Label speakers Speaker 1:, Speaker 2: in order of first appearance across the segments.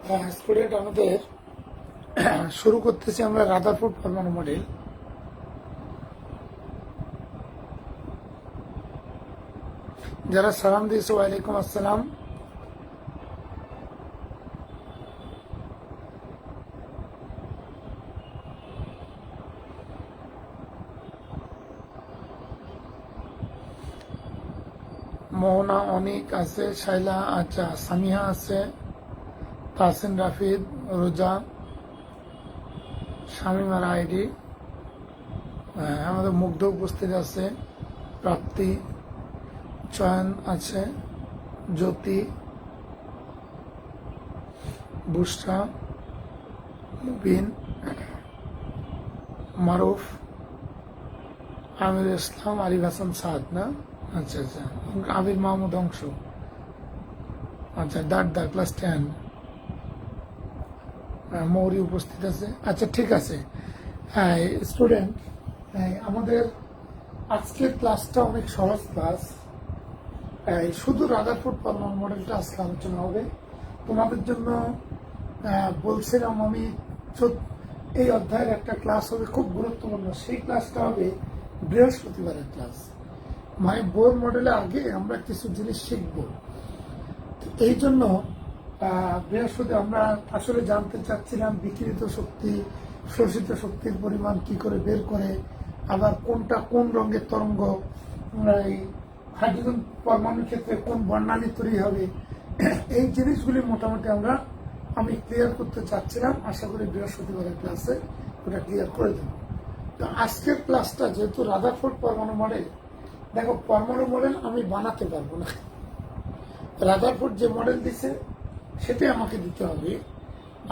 Speaker 1: Student আমাদের শুরু করতেছি আমরা রাদারফোর্ড পরমাণু মডেল। যারা সালাম দিয়েছে ওয়ালাইকুম আসসালাম। মোহনা অনিক আছে, শাইলা আচ্ছা, সামিহা আছে, তাহসিন রাফিদ, রোজা, শামিমার আইডি, আমাদের মুগ্ধ উপস্থিত আছে, প্রাপ্তি, চয়ন আছে, জ্যোতি, বুসরা, মুবিন, মারুফ, আমির ইসলাম, আরিফ হাসান সাদ না, আচ্ছা আচ্ছা, আবির মাহমুদ অংশ, আচ্ছা দাঁড় ক্লাস 10, মৌরি উপস্থিত আছে। আচ্ছা ঠিক আছে স্টুডেন্ট, আমাদের আজকের ক্লাসটা অনেক সহজ ক্লাস। শুধু রাদারফোর্ড পরমাণু মডেলটা আজকে আলোচনা হবে তোমাদের জন্য। বলছিলাম আমি এই অধ্যায়ের একটা ক্লাস হবে খুব গুরুত্বপূর্ণ, সেই ক্লাসটা হবে বৃহস্পতিবারের ক্লাস। মানে বোর মডেলে আগে আমরা কিছু জিনিস শিখব, এই জন্য বৃহস্পতি আমরা আসলে জানতে চাচ্ছিলাম বিকিরিত শক্তি, শোষিত শক্তির পরিমাণ কি করে বের করে, আবার কোনটা কোন রঙের তরঙ্গ, হাইড্রোজেন পরমাণুর ক্ষেত্রে কোন বর্ণালী তৈরি হবে, এই জিনিসগুলি মোটামুটি আমি ক্লিয়ার করতে চাচ্ছিলাম। আশা করি বৃহস্পতিবারের ক্লাসে ওটা ক্লিয়ার করে দেব। তো আজকের ক্লাসটা যেহেতু রাদারফোর্ড পরমাণু মডেল, দেখো পরমাণু মডেল আমি বানাতে পারবো না, রাদারফোর্ড যে মডেল দিছে সেটাই আমাকে দিতে হবে।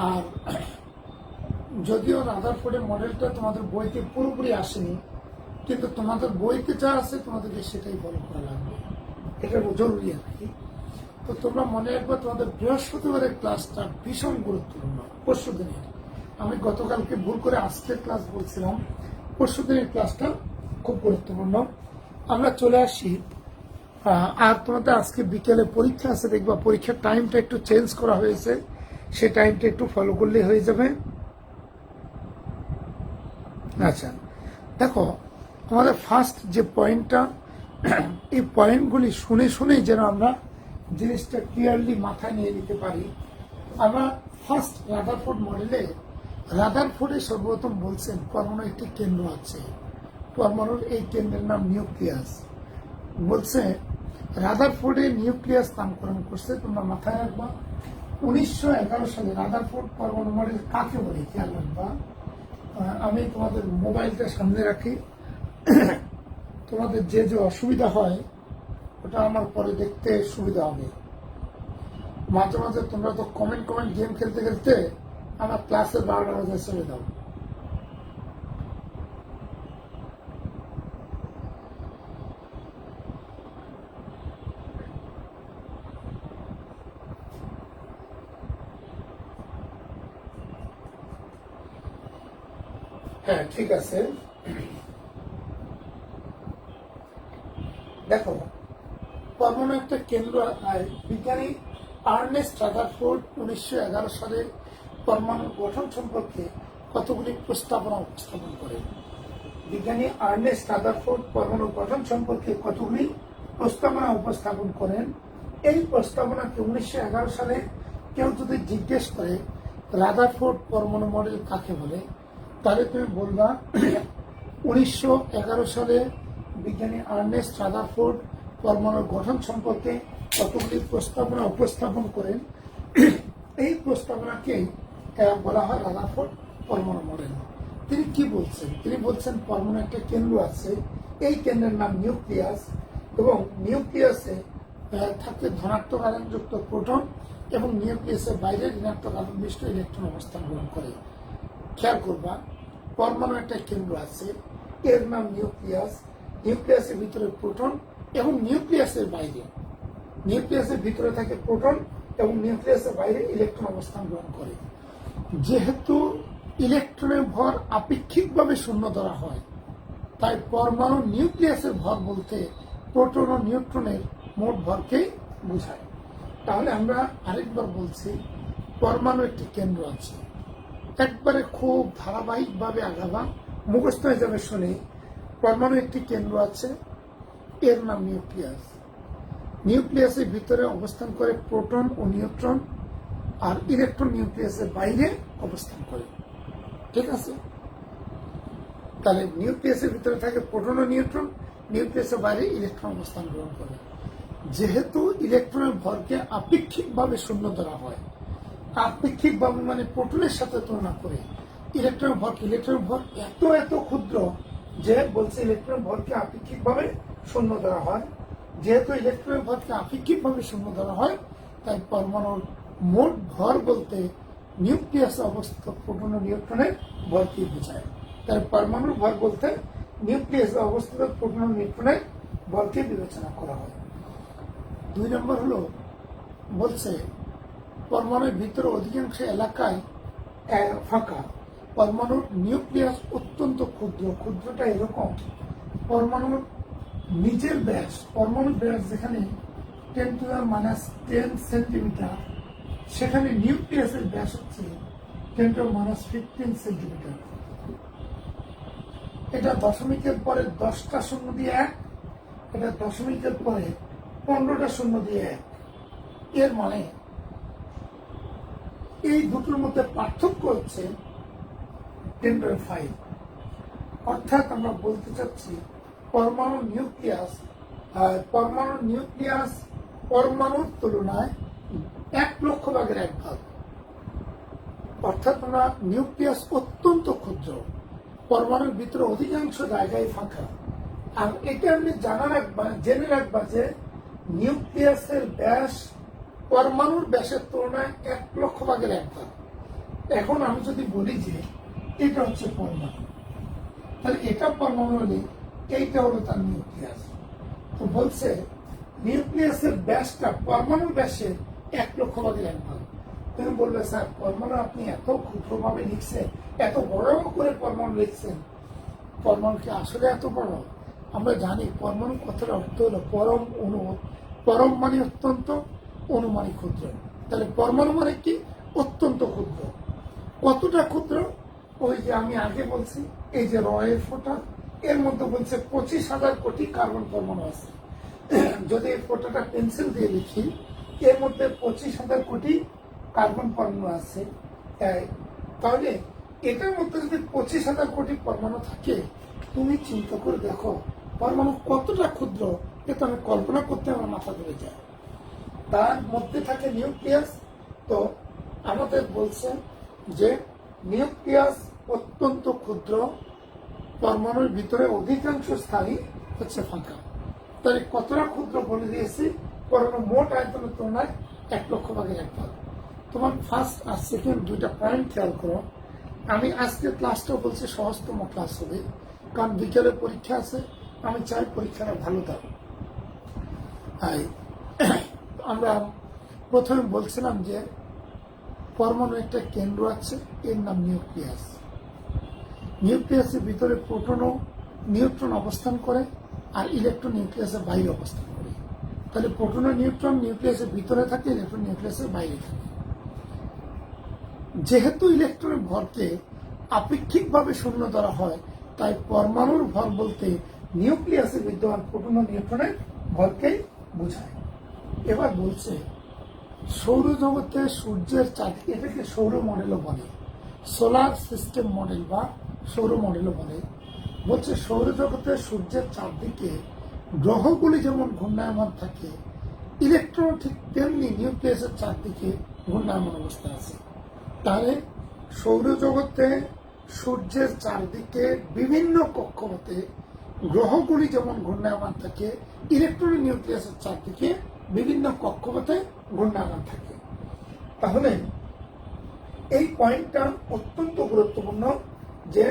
Speaker 1: আর যদিও রাদারফোর্ডের মডেলটা তোমাদের বইতে পুরোপুরি আসেনি, কিন্তু তোমাদের বইতে যা আছে তোমাদেরকে সেটাই ফলো করা লাগবে, এটা জরুরি আর কি। তো তোমরা মনে রাখবে তোমাদের বৃহস্পতিবারের ক্লাসটা ভীষণ গুরুত্বপূর্ণ। পরশু দিনের, আমি গতকালকে ভুল করে আজকের ক্লাস বলছিলাম, পরশু দিনের ক্লাসটা খুব গুরুত্বপূর্ণ। আমরা চলে আসি, আর তোমাদের আজকে বিকেলে পরীক্ষা আছে, দেখবা পরীক্ষার টাইমটা একটু চেঞ্জ করা হয়েছে, সেই টাইমটা একটু ফলো করলে হয়ে যাবে। আচ্ছা দেখো, আমাদের ফার্স্ট যে পয়েন্টটা, এই পয়েন্টগুলি শুনে শুনেই যেন আমরা জিনিসটা ক্লিয়ারলি মাথায় নিয়ে নিতে পারি। আমরা ফার্স্ট রাদারফোর্ড মডেলে, রাদারফোর্ডে সর্বপ্রথম বলছেন পরমাণু একটি কেন্দ্র আছে, পরমাণুর এই কেন্দ্রের নাম নিউক্লিয়াস। বলছে রাদারফোর্ডে নিউক্লিয়াস নামকরণ করছে, তোমরা মাথায় রাখবা। 1911 সালে রাদারফোর্ড পরমাণু মডেল কাকে বলে খেয়াল রাখবা। আমি তোমাদের মোবাইলটা সামনে রাখি, তোমাদের যে যে অসুবিধা হয় ওটা আমার পরে দেখতে সুবিধা হবে। মাঝে মাঝে তোমরা তো কমেন্ট গেম খেলতে খেলতে আমার ক্লাসের 12টা বাজে চলে দাও। হ্যাঁ ঠিক আছে, দেখো পরমাণু একটা কেন্দ্র। বিজ্ঞানী আর্নেস্ট রাদারফোর্ড 1911 সালে পরমাণুর গঠন সম্পর্কে কতগুলি প্রস্তাবনা উপস্থাপন করেন। বিজ্ঞানী আর্নেস্ট রাদারফোর্ড পরমাণুর গঠন সম্পর্কে কতগুলি প্রস্তাবনা উপস্থাপন করেন। এই প্রস্তাবনাকে 1911 সালে কেউ যদি জিজ্ঞেস করে রাদারফোর্ড পরমাণু মডেল কাকে বলে, তাহলে তুমি বলবা 1911 সালে বিজ্ঞানী আর্নেস্ট রাদারফোর্ড পরমাণুর গঠন সম্পর্কে কতগুলি প্রস্তাবনা উপস্থাপন করেন। এই প্রস্তাবনাকেই বলা হয় রাদারফোর্ড পরমাণু মডেল। তিনি কি বলছেন? তিনি বলছেন পরমাণু একটা কেন্দ্র আছে, এই কেন্দ্রের নাম নিউক্লিয়াস, এবং নিউক্লিয়াসে থাকে ধনাত্মক আধানযুক্ত প্রোটন, এবং নিউক্লিয়াসের বাইরে ঋণাত্মক আধানবিষ্ট ইলেকট্রন অবস্থান গ্রহণ করে। খেয়াল করবা, পরমাণু একটা কেন্দ্র আছে, এর নাম নিউক্লিয়াস, নিউক্লিয়াসের ভিতরে প্রোটন এবং নিউক্লিয়াসের বাইরে, নিউক্লিয়াসের ভিতরে থাকে প্রোটন এবং নিউক্লিয়াসের বাইরে ইলেকট্রন অবস্থান গ্রহণ করে। যেহেতু ইলেকট্রনের ভর আপেক্ষিকভাবে শূন্য ধরা হয়, তাই পরমাণু নিউক্লিয়াসের ভর বলতে প্রোটন ও নিউট্রনের মোট ভরকেই বোঝায়। তাহলে আমরা আরেকবার বলছি, পরমাণু একটি কেন্দ্র আছে, একবারে খুব ধারাবাহিকভাবে আগাবা, মুখস্থ হয়ে যাবে শুনে। পরমাণু একটি কেন্দ্র আছে, এর নাম নিউক্লিয়াস। নিউক্লিয়াসের ভিতরে অবস্থান করে প্রোটন ও নিউট্রন, আর ইলেকট্রন নিউক্লিয়াসের বাইরে অবস্থান করে। ঠিক আছে, তাহলে নিউক্লিয়াসের ভিতরে থাকে প্রোটন ও নিউট্রন, নিউক্লিয়াসের বাইরে ইলেকট্রন অবস্থান গ্রহণ করে। যেহেতু ইলেকট্রনের ভরকে আপেক্ষিকভাবে শূন্য ধরা হয়, আপেক্ষিকভাবে মানে প্রোটনের সাথে তুলনা করে ইলেকট্রনের ভর এত এত ক্ষুদ্র যে বলছে ইলেকট্রনের ভরকে আপেক্ষিকভাবে শূন্য ধরা হয়। যেহেতু ইলেকট্রনের ভরকে আপেক্ষিকভাবে শূন্য ধরা হয়, তাই পরমাণুর মোট ভর বলতে নিউক্লিয়াসে অবস্থিত প্রোটন ও নিউট্রনের ভরকে বোঝায়। তাই পরমাণুর ভর বলতে নিউক্লিয়াসে অবস্থিত প্রোটন ও নিউট্রনের ভরকে বিবেচনা করা হয়। 2 নম্বর হলো বলছে পরমাণুর ভিতরে অধিকাংশ এলাকায় ফাঁকা। পরমাণুর নিউক্লিয়াস অত্যন্ত ক্ষুদ্র, ক্ষুদ্রটা এরকম, পরমাণুর নিজের ব্যাস, পরমাণুর ব্যাস যেখানে 10⁻⁻10 সেন্টিমিটার, সেখানে নিউক্লিয়াসের ব্যাস হচ্ছে 10⁻15 সেন্টিমিটার। এটা দশমিকের পরে 10টা শূন্য দিয়ে 1, এটা দশমিকের পরে 15টা শূন্য দিয়ে 1। এর মানে এই দুটোর মধ্যে পার্থক্য হচ্ছে 10⁵। অর্থাৎ আমরা বলতে চাচ্ছি পরমাণুর নিউক্লিয়াস পরমাণুর তুলনায় 1 লক্ষ ভাগের 1 ভাগ। অর্থাৎ আমরা নিউক্লিয়াস অত্যন্ত ক্ষুদ্র, পরমাণুর ভিতরে অধিকাংশ জায়গায় ফাঁকা। আর এটা আপনি জেনে রাখবা যে নিউক্লিয়াসের ব্যাস পরমাণুর ব্যাসের তুলনায় 1 লক্ষ ভাগের 1 ভাগ। এখন আমি যদি বলি যে এটা হচ্ছে পরমাণু, তাহলে এটা পরমাণু হলে এইটা হলো তার নিউক্লিয়াস। তো বলছে নিউক্লিয়াসের ব্যাসটা পরমাণুর ব্যাসের 1 লক্ষ ভাগের 1 ভাগ। তুমি বলবে স্যার পরমাণু আপনি এত ক্ষুদ্রভাবে লিখছেন, এত বড় করে পরমাণু লিখছেন, পরমাণু কি আসলে এত বড়? আমরা জানি পরমাণু কথার অর্থ হলো পরম অণু, পরম মানে অত্যন্ত, অণু মানে ক্ষুদ্র। তাহলে পরমাণু মানে কি? অত্যন্ত ক্ষুদ্র। কতটা ক্ষুদ্র? ওই যে আমি আগে বলছি এই যে রয়ের ফোঁটা, এর মধ্যে বলছে 25,000 কোটি কার্বন পরমাণু আছে। যদি এই ফোঁটাটা পেন্সিল দিয়ে লিখি, এর মধ্যে 25,000 কোটি কার্বন পরমাণু আছে, তাহলে এটার মধ্যে যদি 25,000 কোটি পরমাণু থাকে, তুমি চিন্তা করে দেখো পরমাণু কতটা ক্ষুদ্র, এটা আমি কল্পনা করতে আমার মাথা ধরে যায়। তার মধ্যে থাকে নিউক্লিয়াস। তো আমাদের বলছে যে নিউক্লিয়াস অত্যন্ত ক্ষুদ্র, পরমাণুর ভিতরে অধিকাংশ স্থানই হচ্ছে ফাঁকা। তাহলে কতটা ক্ষুদ্র বলে দিয়েছি, পরমাণু মোট আয়তনের তুলনায় 1 লক্ষ ভাগের 1 ভাগ। তোমার ফার্স্ট আর সেকেন্ড 2টা পয়েন্ট খেয়াল করো। আমি আজকে ক্লাসটা বলছি সহজতম ক্লাস হবে, কারণ বিকেলে পরীক্ষা আছে, আমি চাই পরীক্ষাটা ভালো দাও। আমরা প্রথমে বলছিলাম যে পরমাণু একটা কেন্দ্র আছে, এর নাম নিউক্লিয়াস। নিউক্লিয়াসের ভিতরে প্রোটন ও নিউট্রন অবস্থান করে, আর ইলেকট্রন নিউক্লিয়াসের বাইরে অবস্থান করে। তাহলে প্রোটন ও নিউট্রন নিউক্লিয়াসের ভিতরে থাকে, ইলেকট্রন নিউক্লিয়াসের বাইরে থাকে। যেহেতু ইলেকট্রনের ভরকে আপেক্ষিকভাবে শূন্য ধরা হয়, তাই পরমাণুর ভর বলতে নিউক্লিয়াসে বিদ্যমান প্রোটন ও নিউট্রনের ভরকেই বোঝায়। এবার বলছে সৌরজগতে সূর্যের চারদিকে, এটাকে সৌর মডেলও বলে, সোলার সিস্টেম মডেল বা সৌর মডেলও বলে। বলছে সৌরজগতে সূর্যের চারদিকে গ্রহগুলি যেমন ঘূর্ণায়মান থাকে, ইলেকট্রন ঠিক তেমনি নিউক্লিয়াসের চারদিকে ঘূর্ণায়মান অবস্থা আছে। তাহলে সৌরজগতে সূর্যের চারদিকে বিভিন্ন কক্ষপথে গ্রহগুলি যেমন ঘূর্ণায়মান থাকে, ইলেকট্রন নিউক্লিয়াসের চারদিকে বিভিন্ন কক্ষপথে ঘূর্ণায়মান থাকে। তাহলে এই পয়েন্টটা অত্যন্ত গুরুত্বপূর্ণ যে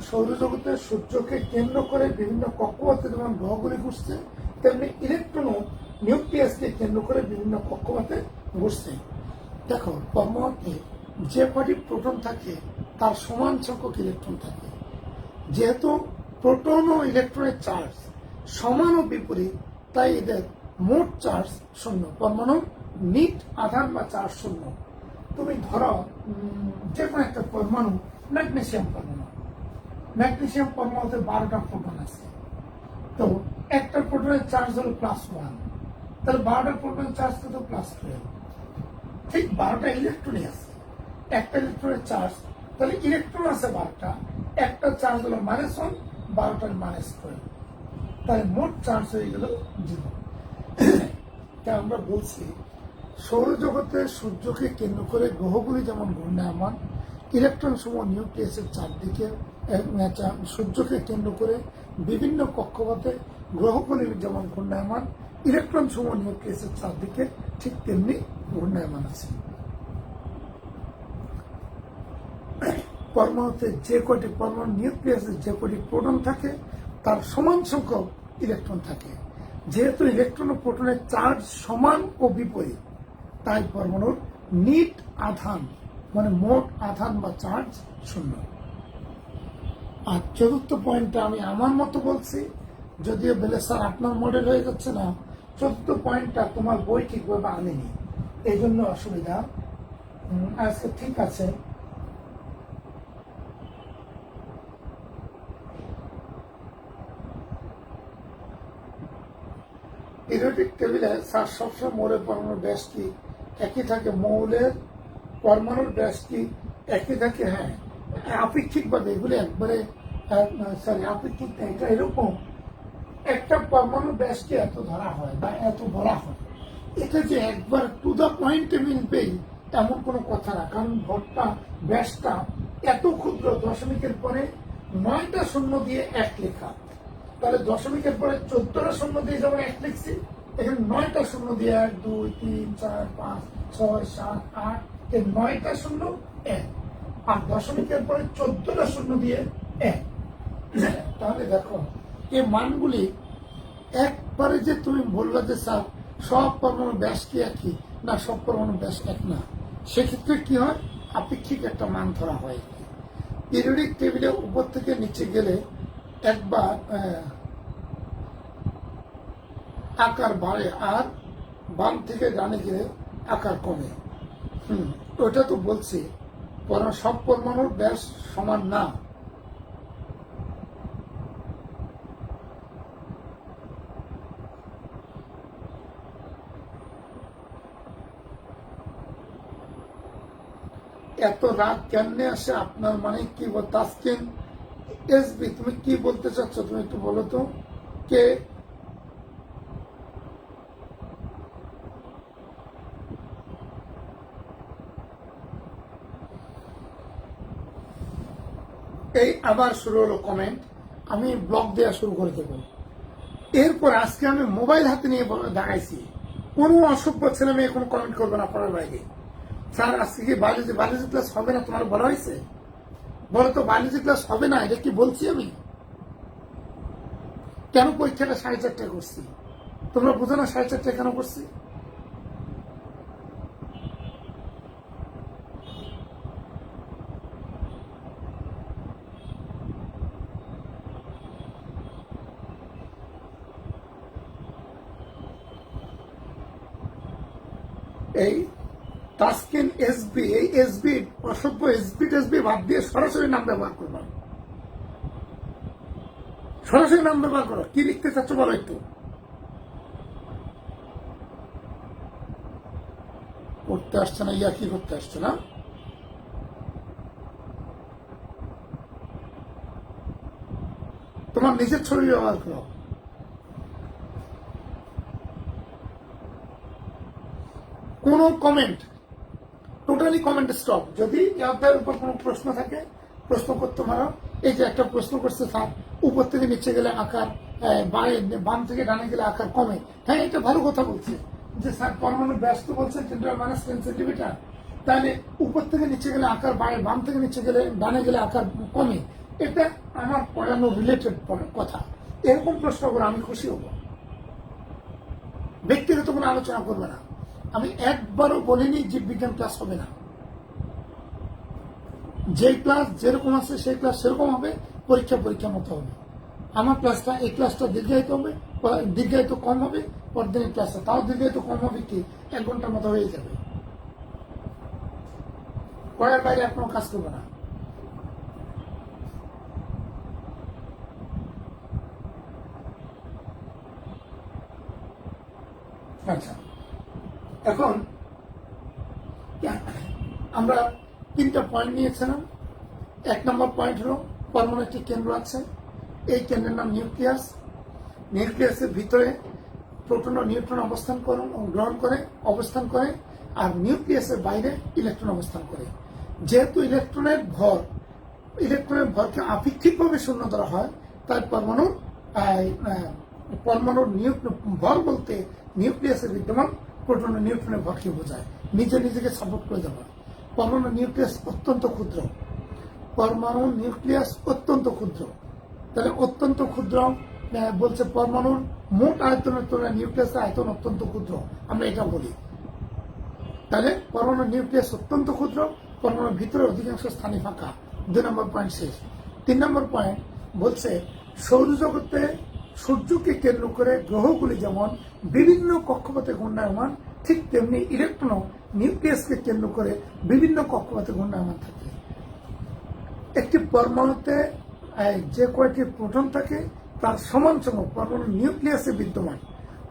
Speaker 1: সৌরজগতে সূর্যকে কেন্দ্র করে বিভিন্ন কক্ষপথে যেমন গ্রহগুলি ঘুরছে, তেমনি ইলেকট্রনও নিউক্লিয়াসকে কেন্দ্র করে বিভিন্ন কক্ষপথে ঘুরছে। দেখো পরমাণুতে যে কটি প্রোটন থাকে তার সমান সংখ্যক ইলেকট্রন থাকে। যেহেতু প্রোটন ও ইলেকট্রনের চার্জ সমান ও বিপরীত, তাই এদের মোট চার্জ শূন্য। পরমাণুর নিট আধান বা চার্জ শূন্য। তুমি ধরো যে কোনো একটা পরমাণু ম্যাগনেসিয়াম পরমাণুতে 12টা প্রোটন আছে। তো একটা প্রোটনের চার্জ হলো +1, তাহলে 12টা প্রোটনের চার্জ কত +12, ঠিক 12টা ইলেকট্রনই আছে। একটা ইলেকট্রনের চার্জ, তাহলে ইলেকট্রন আছে 12টা, একটা চার্জ হলো -1, 12টার -12, তাহলে মোট চার্জ হয়ে গেল 0। তা আমরা বলছি সৌরজগতে সূর্যকে কেন্দ্র করে গ্রহগুলি যেমন ঘূর্ণায়মান, ইলেকট্রন সমূহ নিউক্লিয়াসের চারদিকে, সূর্যকে কেন্দ্র করে বিভিন্ন কক্ষপথে গ্রহগুলি যেমন ঘূর্ণায়মান, ইলেকট্রন সমূহ নিউক্লিয়াসের চারদিকে ঠিক তেমনি ঘূর্ণায়মান আছে। পরমাণুতে যে কটি পরমাণু নিউক্লিয়াসে যে কটি প্রোটন থাকে তার সমান সংখ্যক ইলেকট্রন থাকে। যেহেতু ইলেকট্রন ও প্রোটনের চার্জ সমান ও বিপরীত, তাই পরমাণুর নিট আধান মানে মোট আধান বা চার্জ 0। আর চতুর্থ পয়েন্টটা আমি আমার মতো বলছি, যদিও বলে স্যার আপনার মডেল হয়ে যাচ্ছে না। চতুর্থ পয়েন্টটা তোমার বই ঠিকভাবে আনেনি, এই জন্য অসুবিধা। আজকে ঠিক আছে। পিরিয়ডিক টেবিলে স্যার সবসময় মৌলের পরমাণুর ব্যাস কি একই থাকে, মৌলের পরমাণুর ব্যাস কি একই থাকে। হ্যাঁ, আপেক্ষিকভাবে এগুলো একবারে আপেক্ষিক না, এটা এরকম একটা পরমাণুর ব্যাসকে এত ধরা হয় বা এত বলা হয়, এটা যে একবার টু দ্য পয়েন্টে মিলবেই তেমন কোনো কথা না। কারণ ভরটা ব্যাসটা এত ক্ষুদ্র, দশমিকের পরে 9টা শূন্য দিয়ে 1 লেখা, তাহলে দশমিকের পরে 14টা শূন্য দিয়ে যেমন 1 লিখছি, এখানে 9টা শূন্য দিয়ে 1 2 3 4 5 6 7 8 এই 9টা শূন্য 1, আর দশমিকের পরে 14টা শূন্য দিয়ে 1। তাহলে দেখো এই মানগুলি একবারে যে তুমি বললে যে স্যার সব পরমাণু ব্যাস কি একই না, সব পরমাণু ব্যাস এক না, সেক্ষেত্রে কি হয়, আপেক্ষিক একটা মান ধরা হয়। পিরিয়ডিক টেবিলে উপর থেকে নিচে গেলে একবার আকার বাড়ে, আর বাম থেকে ডানে গেলে আকার কমে। ওটা তো বলছি সব পরমাণুর ব্যাস সমান না। এত রাত কেমনে আসে আপনার, মানে কি তাসকিন এসবি, তুমি কি বলতে চাচ্ছ তুমি একটু বলো তো। কে এই আবার শুরু হলো কমেন্ট, আমি ব্লক দেওয়া শুরু করে দেবো। এরপর আজকে আমি মোবাইল হাতে নিয়ে দেখাইছি, কোনো অসভ্য ছেলে মেয়ে কোনো কমেন্ট করবে না পড়ার বাইরে। স্যার আজকে কি বায়োলজি ক্লাস হবে না, তোমার বলা হয়েছে? বলো তো বায়োলজি ক্লাস হবে না, এটা কি বলছি আমি? কেন পরীক্ষাটা 4:30টায় করছি তোমরা বুঝো না? 4:30টায় কেন করছি? এই তাসকিন এসবি, এই এসবি অসভ্য এসবি বাদ দিয়ে সরাসরি নাম ব্যবহার করবা, সরাসরি নাম ব্যবহার করো। কি লিখতে চাচ্ছ বলো একটু। করতে আসছে না, ইয়া কি করতে আসছে না? তোমার নিজের ছবি ব্যবহার করো। কোন কমেন্ট, টোটালি কমেন্ট স্টপ। যদি অধ্যায়ের উপর কোনো প্রশ্ন থাকে প্রশ্ন করতে পারো। এই যে একটা প্রশ্ন করছে স্যার উপর থেকে নিচে গেলে আকার বাম থেকে ডানে গেলে আকার কমে। হ্যাঁ, এটা ভালো কথা বলছে যে স্যার পরমাণু ব্যস্ত বলছে 10⁻10 সেন্টিমিটার, তাহলে উপর থেকে নিচে গেলে আকার বাড়ে, বাম থেকে নিচে গেলে ডানে গেলে আকার কমে। এটা আমার পড়ানো রিলেটেড কথা। এরকম প্রশ্ন করে আমি খুশি হব। ব্যক্তিগত কোনো আলোচনা করবে না। আমি একবারও বলিনি যে বিজ্ঞান ক্লাস হবে না। যে ক্লাস যেরকম আছে সেই ক্লাস সেরকম হবে, পরীক্ষা মতো হবে। আমার ক্লাসটা এই ক্লাসটা দীর্ঘায়িত হবে, দীর্ঘায়িত কম হবে, পরদিনের ক্লাসটা তাও দীর্ঘায়িত কম হবে, কি 1 ঘন্টার মতো হয়ে যাবে। কয়ের বাইরে আর কোনো কাজ করবে না। আচ্ছা, এখন আমরা 3টা পয়েন্ট নিয়েছিলাম। 1 নম্বর পয়েন্ট হলো পরমাণু একটি কেন্দ্র আছে, এই কেন্দ্রের নাম নিউক্লিয়াস। নিউক্লিয়াসের ভিতরে প্রোটন ও নিউট্রন গ্রহণ করে অবস্থান করে, আর নিউক্লিয়াসের বাইরে ইলেকট্রন অবস্থান করে। যেহেতু ইলেকট্রনের ভরকে আপেক্ষিকভাবে শূন্য ধরা হয়, তাই পরমাণুর ভর বলতে নিউক্লিয়াসের বিদ্যমান প্রোটন ও নিউট্রনের ভরকে বোঝায়। নিজেকে সাপোর্ট করে দেওয়া। পরমাণুর নিউক্লিয়াস অত্যন্ত ক্ষুদ্র। তাহলে অত্যন্ত ক্ষুদ্র বলছে পরমাণুর মোট আয়তনের তুলনায় নিউক্লিয়াসের আয়তন অত্যন্ত ক্ষুদ্র, আমরা এটা বলি। তাহলে পরমাণুর নিউক্লিয়াস অত্যন্ত ক্ষুদ্র, পরমাণুর ভিতরে অধিকাংশ স্থানই ফাঁকা। 2 নম্বর পয়েন্ট শেষ। 3 নম্বর পয়েন্ট বলছে সৌরজগতে সূর্যকে কেন্দ্র করে গ্রহগুলি যেমন বিভিন্ন কক্ষপথে ঘূর্ণায়মান, ঠিক তেমনি ইলেকট্রন নিউক্লিয়াসকে কেন্দ্র করে বিভিন্ন কক্ষপথে ঘূর্ণায়মান থাকে। একটি পরমাণুতে যে কয়টি প্রোটন থাকে তার সমান সংখ্যক পরমাণুর নিউক্লিয়াসে বিদ্যমান,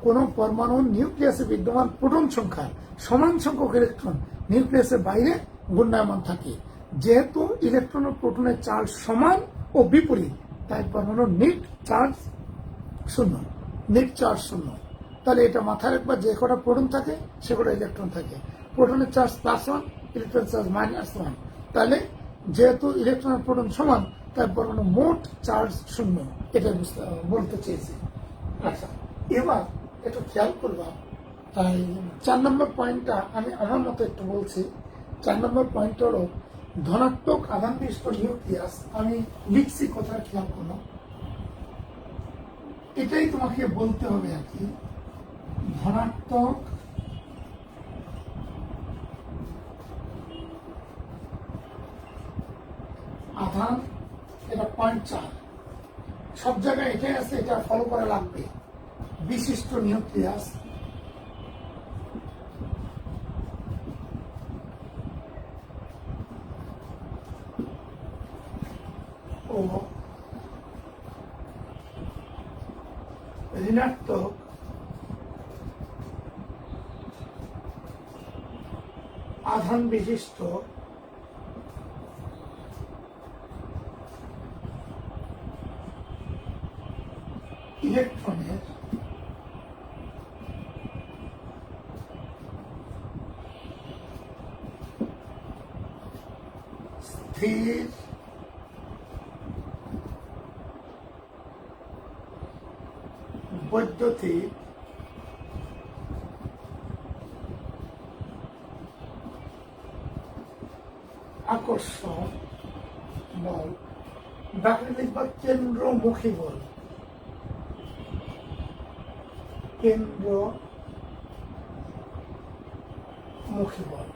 Speaker 1: কোন পরমাণুর নিউক্লিয়াসে বিদ্যমান প্রোটন সংখ্যা সমান সংখ্যক ইলেকট্রন নিউক্লিয়াসের বাইরে ঘূর্ণায়মান থাকে। যেহেতু ইলেকট্রন ও প্রোটনের চার্জ সমান ও বিপরীত, তাই পরমাণুর নেট চার্জ শূন্য। তাহলে এটা মাথায় রাখবা, যে কটা প্রোটন থাকে সে কটা ইলেকট্রন থাকে। প্রোটনের চার্জ +1, ইলেকট্রনের চার্জ -1। তাহলে যেহেতু ইলেকট্রন আর প্রোটন সমান, তাই পরমাণু মোট চার্জ শূন্য, এটা বলতে চেয়েছি। আচ্ছা, এবার একটু খেয়াল করবা, 4 নম্বর পয়েন্টটা আমি আমার মতো একটু বলছি। 4 নম্বর পয়েন্ট হলো ধনাত্মক আধান বিশিষ্ট নিউক্লিয়াস। আমি লিখছি, কোথায় খেয়াল করলো, এটাই তোমাকে বলতে হবে আর কি। ধনাত্মক আধান, এটা পয়েন্ট 4, সব জায়গায় এটাই আছে, এটা ফলো করা লাগবে। বিশিষ্ট নিউক্লিয়াস ও ঋণাত্মক আধান বিশিষ্ট ইলেকট্রনের স্থির বৈদ্যুতিক আকর্ষণ বল, ব্যাকরণিক বা কেন্দ্রমুখী বল, কেন্দ্রমুখী বল।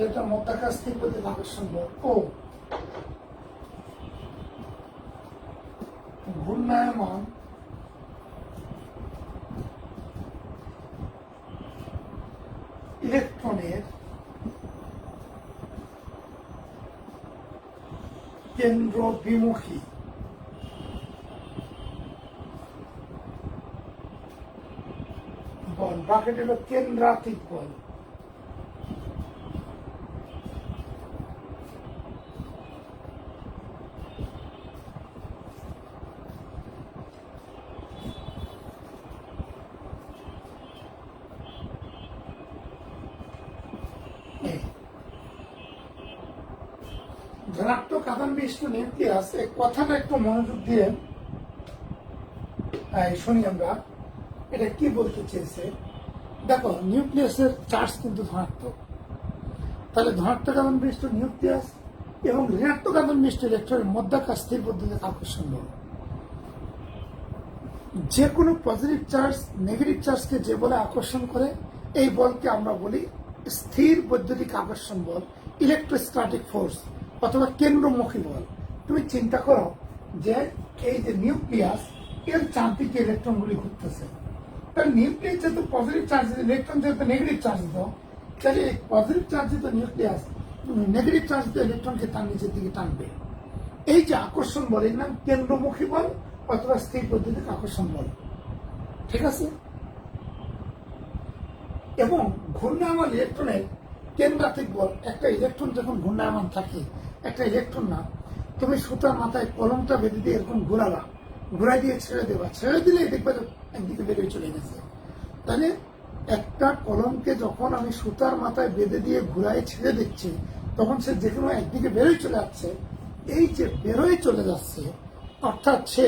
Speaker 1: এটা মধ্যাকাশ স্থির আকর্ষণ বল ও ঘূর্ণায়মান ইলেকট্রনের কেন্দ্র বিমুখী বল, ব্র্যাকেট হলো কেন্দ্রাতিক বল। ধনাত্মক আধান বিশিষ্ট নিউক্লিয়াস, এই কথাটা একটু মনোযোগ দিয়ে শুনি আমরা, এটা কি বলতে চেয়েছে। দেখো, নিউক্লিয়াসের চার্জ কিন্তু ধনাত্মক। তাহলে ধনাত্মক আধান বিশিষ্ট নিউক্লিয়াস এবং ঋণাত্মক আধান বিশিষ্ট ইলেকট্রনের মধ্যাকাশ স্থির পদ্ধতিতে আকর্ষণ বল। যে কোনো পজিটিভ চার্জ নেগেটিভ চার্জকে যে বলে আকর্ষণ করে, এই বলকে আমরা বলি স্থির বৈদ্যুতিক আকর্ষণ বল, ইলেকট্রোস্ট্যাটিক ফোর্স অথবা কেন্দ্রমুখী বল। তুমি চিন্তা করো যে এই যে নিউক্লিয়াস, এর চারদিকে ইলেকট্রনগুলি ঘুরতেছে, তার নিউক্লিয়াস যেহেতু পজিটিভ চার্জ, ইলেকট্রন যেহেতু নেগেটিভ চার্জ দিত, তাহলে পজিটিভ চার্জ দিত নিউক্লিয়াস নেগেটিভ চার্জ দিয়ে ইলেকট্রনকে তার নিচের দিকে টানবে। এই যে আকর্ষণ বল, এর নাম কেন্দ্রমুখী বল অথবা স্থির বৈদ্যুতিক আকর্ষণ বল। ঠিক আছে। এবং ঘূর্ণায়মান ইলেকট্রনের কেন্দ্রাতিক বল, একটা ইলেকট্রন যখন ঘূর্ণায়মান থাকে, একটা ইলেকট্রন না, তুমি সুতার মাথায় কলমটা বেঁধে দিয়ে এরকম ঘোরাবা, ঘুরাই দিয়ে ছেড়ে দেবা, ছেড়ে দিলে দেখবে একদিকে বেরিয়ে চলে গেছে। তাহলে একটা কলমকে যখন আমি সুতার মাথায় বেঁধে দিয়ে ঘুরাই ছেড়ে দিচ্ছি, তখন সে যে কোনো একদিকে বেরোয় চলে যাচ্ছে। এই যে বেরোয় চলে যাচ্ছে, অর্থাৎ সে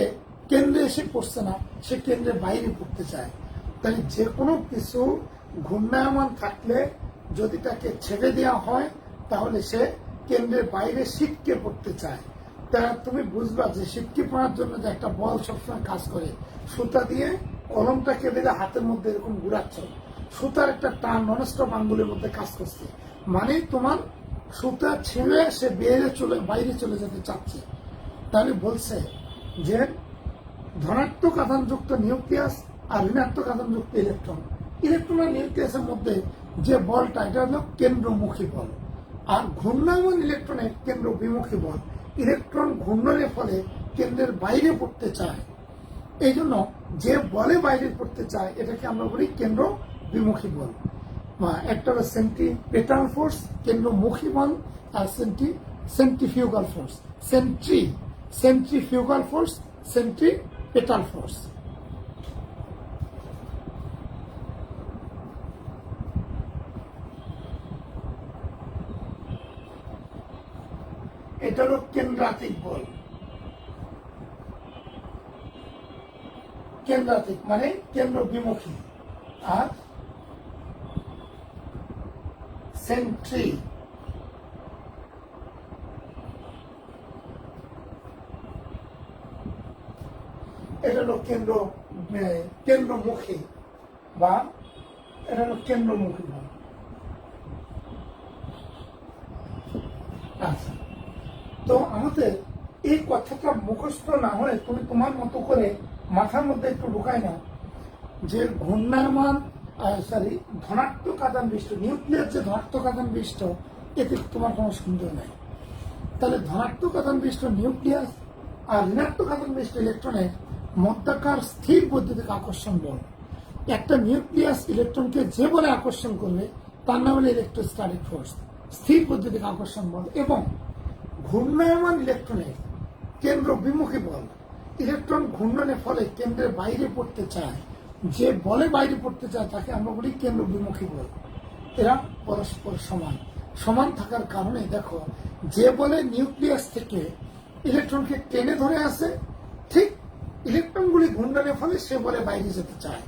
Speaker 1: কেন্দ্রে এসে পড়ছে না, সে কেন্দ্রের বাইরে পড়তে চায়। তাহলে যে কোনো কিছু ঘূর্ণায়মান থাকলে যদি তাকে ছেড়ে দেওয়া হয়, তাহলে সে কেন্দ্রের বাইরে ছিটকে পড়তে চায়। তা তুমি বুঝবা যে ছিটকে পড়ার জন্য যে একটা বল সবসময় কাজ করে। সুতা দিয়ে কলমটাকে বেঁধে হাতের মধ্যে এরকম ঘুরাচ্ছ, সুতার একটা টান ননস্টপ আঙ্গুলের মধ্যে কাজ করছে, মানে তোমার সুতা ছিঁড়ে সে বাইরে চলে যেতে চাচ্ছে। তাহলে বলছে যে ধনাত্মক আধানযুক্ত নিউক্লিয়াস আর ঋণাত্মক আধানযুক্ত ইলেকট্রন, ইলেকট্রন আর নিউক্লিয়াসের মধ্যে যে বলটা, এটা হলো কেন্দ্রমুখী বল। আর ঘূর্ণায়মান ইলেকট্রনের কেন্দ্র বিমুখী বল। ইলেকট্রন ঘূর্ণনের ফলে কেন্দ্রের বাইরে পড়তে চায়, এই জন্য যে বলে বাইরে পড়তে চায় এটাকে আমরা বলি কেন্দ্র বিমুখী বল। একটা হলো সেন্ট্রিপেটাল ফোর্স, কেন্দ্রমুখী বল, আর centrifugal force, centrifugal force, centripetal force. এটা হলো কেন্দ্রাতিক বল। কেন্দ্রাতিক মানে কেন্দ্র বিমুখী, আর সেন্ট্রি এটা হলো কেন্দ্রমুখী বা এটা হলো কেন্দ্রমুখী বল। আচ্ছা, তো আমাদের এই কথাটা মুখস্থ না হলে তুমি তোমার মতো করে মাথার মধ্যে একটু ঢুকায় না যে ঘূর্ণায়মান ধনাত্মক আধান বিশিষ্ট নিউক্লিয়াস যে ধনাত্মক আধান বিশিষ্ট, এতে তোমার কোনো সন্দেহ নাই। তাহলে ধনাত্মক আধান বিশিষ্ট নিউক্লিয়াস আর ঋণাত্মক আধান বিশিষ্ট ইলেকট্রনের মধ্যাকার স্থির বৈদ্যুতিক আকর্ষণ বল। একটা নিউক্লিয়াস ইলেকট্রনকে যে বলে আকর্ষণ করবে তার নাম হলো ইলেকট্রোস্ট্যাটিক ফোর্স, স্থির বৈদ্যুতিক আকর্ষণ বল। এবং ঘূর্ণায়মান ইলেকট্রনের কেন্দ্র বিমুখী বল, ইলেকট্রন ঘূর্ণনের ফলে কেন্দ্রের বাইরে পড়তে চায়, যে বলে বাইরে পড়তে চায় তাকে আমরা বলি কেন্দ্র বিমুখী বল। এরা পরস্পর সমান থাকার কারণে দেখো, যে বলে নিউক্লিয়াস থেকে ইলেকট্রনকে টেনে ধরে আসে, ঠিক ইলেকট্রনগুলি ঘূর্ণনের ফলে সে বলে বাইরে যেতে চায়,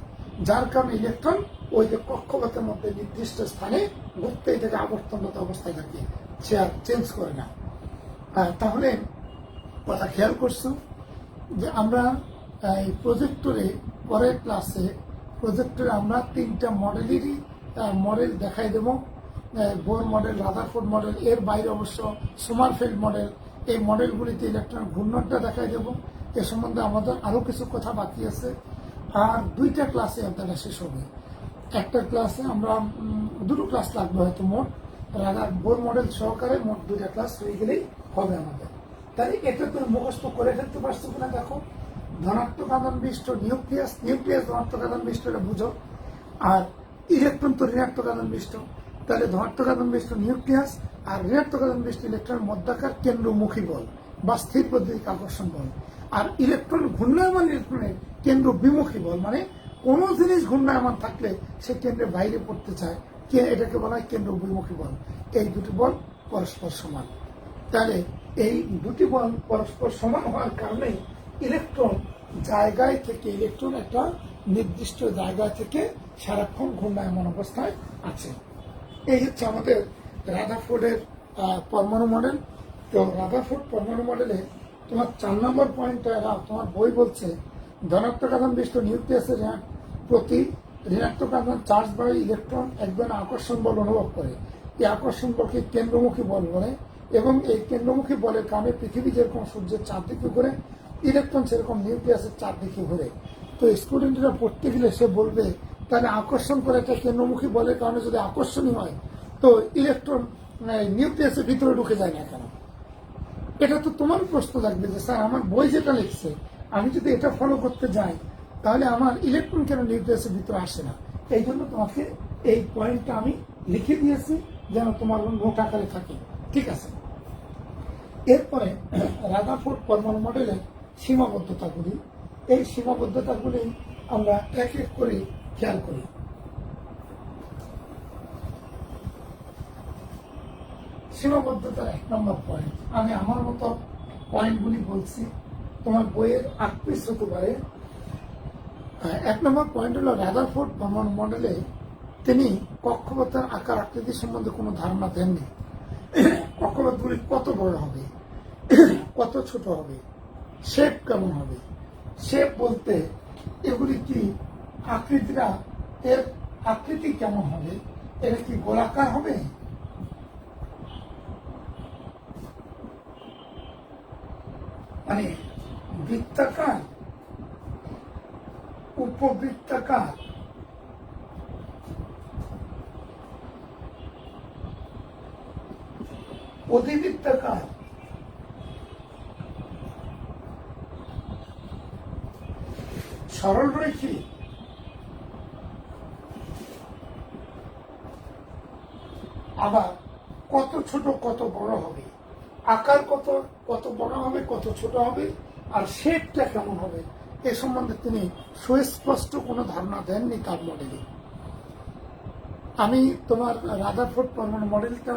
Speaker 1: যার কারণে ইলেকট্রন ওই যে কক্ষপথের মধ্যে নির্দিষ্ট স্থানে ঘুরতে থেকে আবর্তনরত অবস্থায় থাকে, সে আর চেঞ্জ করে না। তাহলে কথা খেয়াল করছো যে আমরা এই প্রজেক্টরে পরের ক্লাসে আমরা 3টা মডেলেরই মডেল দেখাই দেব। বোর মডেল, রাদারফোর্ড মডেল, এর বাইরে অবশ্য সোমারফেল্ড মডেল, এই মডেলগুলিতে ইলেকট্রন ঘূর্ণনটা দেখাই দেব। এ সম্বন্ধে আমাদের আরো কিছু কথা বাকি আছে। আর 2টা ক্লাসে আপনারা শেষ হবে। একটা ক্লাসে আমরা 2টো ক্লাস লাগবে হয়তো, মোট বোর মডেল সহকারে মোট 2টা ক্লাস হয়ে গেলেই হবে আমাদের। তাহলে এটা তুমি মুখস্থ করে ফেলতে পারছো কিনা দেখো। ধনাত্মক আধান বিশিষ্ট নিউক্লিয়াস ধনাত্মক আধান বিশিষ্ট, এটা বুঝো। আর ইলেকট্রন তো ঋণাত্মক আধান বিশিষ্ট। তাহলে ধনাত্মক আধান বিশিষ্ট নিউক্লিয়াস আর ঋণাত্মক আধান বিশিষ্ট ইলেকট্রন মধ্যাকার কেন্দ্রমুখী বল বা স্থির বৈদ্যুতিক আকর্ষণ বল। আর ইলেকট্রন ঘূর্ণায়মান ইলেকট্রনের কেন্দ্র বিমুখী বল, মানে কোন জিনিস ঘূর্ণায়মান থাকলে সে কেন্দ্রের বাইরে পড়তে চায়, এটাকে বলা হয় কেন্দ্র বিমুখী বল। এই দুটি বল পরস্পর সমান। তাহলে এই দুটি বল পরস্পর সমান হওয়ার কারণে ইলেকট্রন একটা নির্দিষ্ট জায়গায় থেকে সারাক্ষণ ঘূর্ণায়মান অবস্থায় আছে। এই হচ্ছে আমাদের রাদারফোর্ডের পরমাণু মডেল। তো রাদারফোর্ড পরমাণু মডেলে তোমার 4 নম্বর পয়েন্টটা তোমার বই বলছে ধনাত্মক আধান বিশিষ্ট নিউক্লিয়াসের প্রতি ঋণাত্মক আধান চার্জ বাড়ে ইলেকট্রন এক ধরনের আকর্ষণ বল অনুভব করে। এই আকর্ষণ বলকে কেন্দ্রমুখী বল বলে, এবং এই কেন্দ্রমুখী বলের কারণে পৃথিবী যেরকম সূর্যের চারদিকে ঘুরে, ইলেকট্রন সেরকম নিউক্লিয়াসের চারদিকে ঘুরে। তো স্টুডেন্টরা পড়তে গেলে সে বলবে তাহলে আকর্ষণ করে একটা কেন্দ্রমুখী বলের কারণে যদি আকর্ষণই হয় তো ইলেকট্রন নিউক্লিয়াসের ভিতরে ঢুকে যায় না কেন? এটা তো তোমার প্রশ্ন থাকবে যে স্যার আমার বই যেটা লিখছে আমি যদি এটা ফলো করতে যাই তাহলে আমার ইলেকট্রন কেন নিউক্লিয়াসের ভিতরে আসে না? এই জন্য তোমাকে এই পয়েন্টটা আমি লিখে দিয়েছি যেন তোমার নোট আকারে থাকে। ঠিক আছে, এরপরে রাদারফোর্ড পরমাণু মডেলের সীমাবদ্ধতাগুলি, এই সীমাবদ্ধতাগুলি আমরা এক এক করে খেয়াল করি। সীমাবদ্ধতার 1 নম্বর পয়েন্ট, আমি আমার মতো পয়েন্টগুলি বলছি, তোমার বইয়ের 8 পেজ হতে পারে। 1 নম্বর পয়েন্ট হলো রাদারফোর্ড পরমাণু মডেলে তিনি কক্ষপথের আকার আকৃতি সম্বন্ধে কোনো ধারণা দেননি। কক্ষপথগুলি কত বড় হবে, কত ছোট হবে, শেপ কেমন হবে। শেপ বলতে এগুলি কি আকৃতিরা, এর আকৃতি কেমন হবে, এটা কি গোলাকার হবে, মানে বৃত্তাকার, উপবৃত্তাকার, অধিবৃত্তাকার, সরলরৈখিক, আবার কত ছোট কত বড় হবে, আকার কত কত বড় হবে কত ছোট হবে, আর শেপটা কেমন হবে, এ সম্বন্ধে তিনি সুস্পষ্ট কোনো ধারণা দেননি তার মডেলে। আমি তোমার রাদারফোর্ড পরমাণু মডেলটা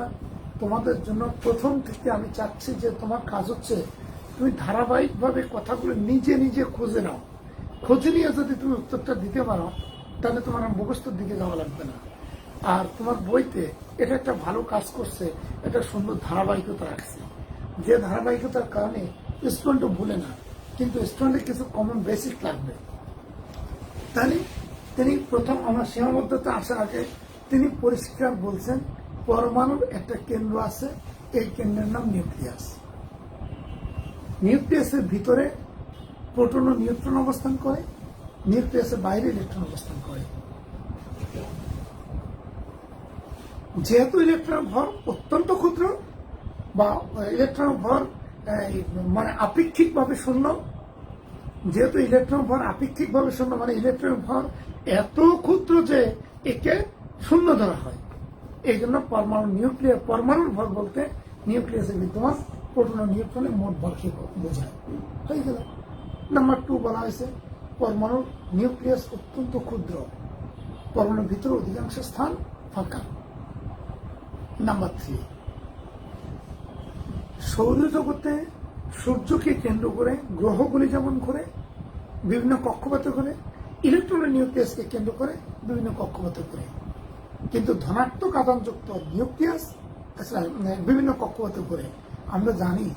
Speaker 1: তোমাদের জন্য প্রথম থেকে আমি চাচ্ছি যে তোমার কাজ হচ্ছে তুমি ধারাবাহিকভাবে কথাগুলো নিজে নিজে খুঁজে নাও। খুঁজে নিয়ে যদি তুমি উত্তরটা দিতে পারো তাহলে তোমার মুখস্থর দিকে যাওয়া লাগবে না। আর তোমার বইতে এটা একটা ভালো কাজ করছে, এটা সুন্দর ধারাবাহিকতা রাখছে, যে ধারাবাহিকতার কারণে স্টুডেন্টও ভুলে না, কিন্তু স্টুডেন্টের কিছু কমন বেসিক লাগবে। তাহলে তিনি প্রথম আমার সীমাবদ্ধতা আসার আগে তিনি পরিষ্কার বলছেন পরমাণুর একটা কেন্দ্র আছে, এই কেন্দ্রের নাম নিউক্লিয়াস। নিউক্লিয়াসের ভিতরে প্রোটন ও নিউট্রন অবস্থান করে, নিউক্লিয়াসের বাইরে ইলেকট্রন অবস্থান করে। যেহেতু ইলেকট্রনের ভর অত্যন্ত ক্ষুদ্র বা ইলেকট্রনের ভর মানে আপেক্ষিকভাবে শূন্য, যেহেতু ইলেকট্রন ভর আপেক্ষিকভাবে শূন্য মানে ইলেকট্রনের ভর এত ক্ষুদ্র যে একে শূন্য ধরা হয়। এই জন্য পরমাণুর ভর বলতে নিউক্লিয়াসে বিদ্যমান প্রোটন ও নিউট্রনের মোট ভরকে বোঝায়। হয়ে গেল। নাম্বার 2 বলা হয়েছে পরমাণুর নিউক্লিয়াস অত্যন্ত ক্ষুদ্র, পরমাণুর ভিতরে অধিকাংশ স্থান ফাঁকা। নাম্বার 3, সৌরজগতে সূর্যকে কেন্দ্র করে গ্রহগুলি যেমন ঘুরে বিভিন্ন কক্ষপথে ঘুরে, ইলেকট্রনের নিউক্লিয়াসকে কেন্দ্র করে বিভিন্ন কক্ষপথে ঘুরে, কিন্তু ধনাত্মক আধানযুক্ত নিউক্লিয়াস বিভিন্ন কক্ষপথে ঘুরে। আমরা জানি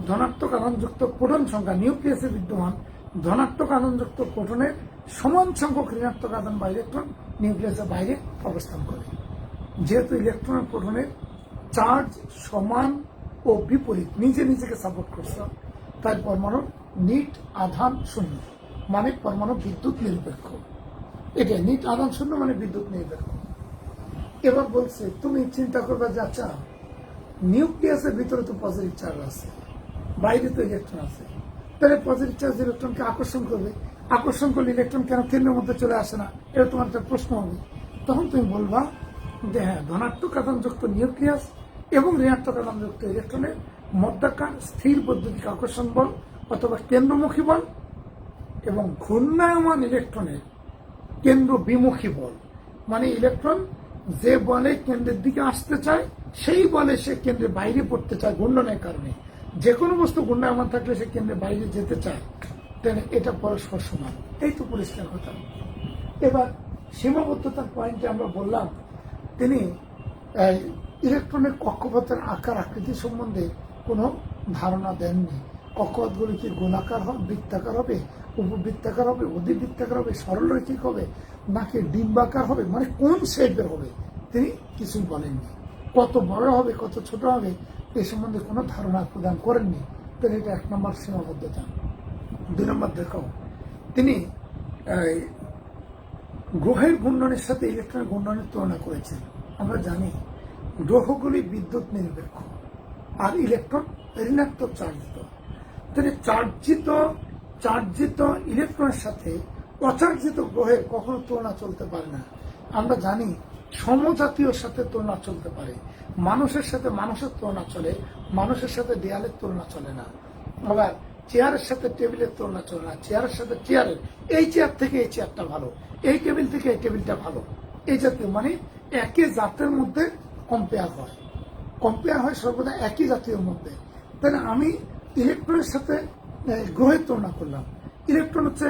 Speaker 1: ধনাত্মক আধানযুক্ত প্রোটন সংখ্যা নিউক্লিয়াসে বিদ্যমান ধনাত্মক আধানযুক্ত প্রোটনের সমান সংখ্যক ঋণাত্মক আধান বা ইলেকট্রন নিউক্লিয়াসের বাইরে অবস্থান করে। যেহেতু ইলেকট্রন ও প্রোটনের চার্জ সমান ও বিপরীত, নিজে নিজেকে সাপোর্ট করছে, তাই পরমাণুর নিট আধান শূন্য, মানে পরমাণু বিদ্যুৎ নিরপেক্ষ। এটা নিট আধান শূন্য মানে বিদ্যুৎ নিরপেক্ষ। এবার বলছে তুমি চিন্তা করবে যে আচ্ছা নিউক্লিয়াসের ভিতরে তো পজিটিভ চার্জ আছে, বাইরে তো ইলেকট্রন আছে, তাহলে পজিটিভ চার্জ ইলেকট্রনকে আকর্ষণ করবে, আকর্ষণ করলে ইলেকট্রন কেন কেন্দ্রের মধ্যে চলে আসে না, এটা তোমার একটা প্রশ্ন হবে। তখন তুমি বলবা যে হ্যাঁ, ধনাত্মক আধানযুক্ত নিউক্লিয়াস এবং ঋণাত্মক আধানযুক্ত ইলেকট্রনের মধ্যাকার স্থির বৈদ্যুতিক আকর্ষণ বল অথবা কেন্দ্রমুখী বল এবং ঘূর্ণায়মান ইলেকট্রনের কেন্দ্র বিমুখী বল, মানে ইলেকট্রন যে বলে কেন্দ্রের দিকে আসতে চায় সেই বলে সে কেন্দ্রের বাইরে পড়তে চায় ঘূর্ণনের কারণে। যে কোনো বস্তু ঘূর্ণায়মান থাকলে সে কেন্দ্রের বাইরে যেতে চায়, তাহলে এটা পরস্পর সমান। এই তো পরিষ্কার কথা। এবার সীমাবদ্ধতার পয়েন্টে আমরা বললাম তিনি ইলেকট্রনের কক্ষপথের আকার আকৃতি সম্বন্ধে কোনো ধারণা দেননি। কক্ষপথগুলি কি গোলাকার হবে, বৃত্তাকার হবে, উপবৃত্তাকার হবে, অধিবৃত্তাকার হবে, সরলরৈখিক হবে নাকি ডিম্বাকার হবে, মানে কোন শেপের হবে তিনি কিছুই বলেননি। কত বড় হবে কত ছোট হবে এ সম্বন্ধে কোনো ধারণা প্রদান করেননি। তাহলে এটা 1 নম্বর সীমাবদ্ধতা। দুই নম্বর দেখো, তিনি এই, গ্রহের ঘূর্ণনের সাথে ইলেকট্রনের ঘূর্ণনের তুলনা করেছেন। আমরা জানি গ্রহগুলি বিদ্যুৎ নিরপেক্ষ আর ইলেকট্রন ঋণাত্মক চার্জিত। তাহলে চার্জিত ইলেকট্রনের সাথে অচার্জিত গ্রহের কখনো তুলনা চলতে পারে না। আমরা জানি সমজাতীয় সাথে তুলনা চলতে পারে, মানুষের সাথে মানুষের তুলনা চলে, মানুষের সাথে দেয়ালের তুলনা চলে না। আবার চেয়ারের সাথে টেবিলের তুলনা চলে না, চেয়ারের সাথে চেয়ারের, এই চেয়ার থেকে এই চেয়ারটা ভালো, এই টেবিল থেকে এই টেবিলটা ভালো, এই জাতীয় মানে একই জাতের মধ্যে কম্পেয়ার হয় সর্বদা একই জাতীয় মধ্যে। তাহলে আমি ইলেকট্রনের সাথে গ্রহের তুলনা করলাম, ইলেকট্রন হচ্ছে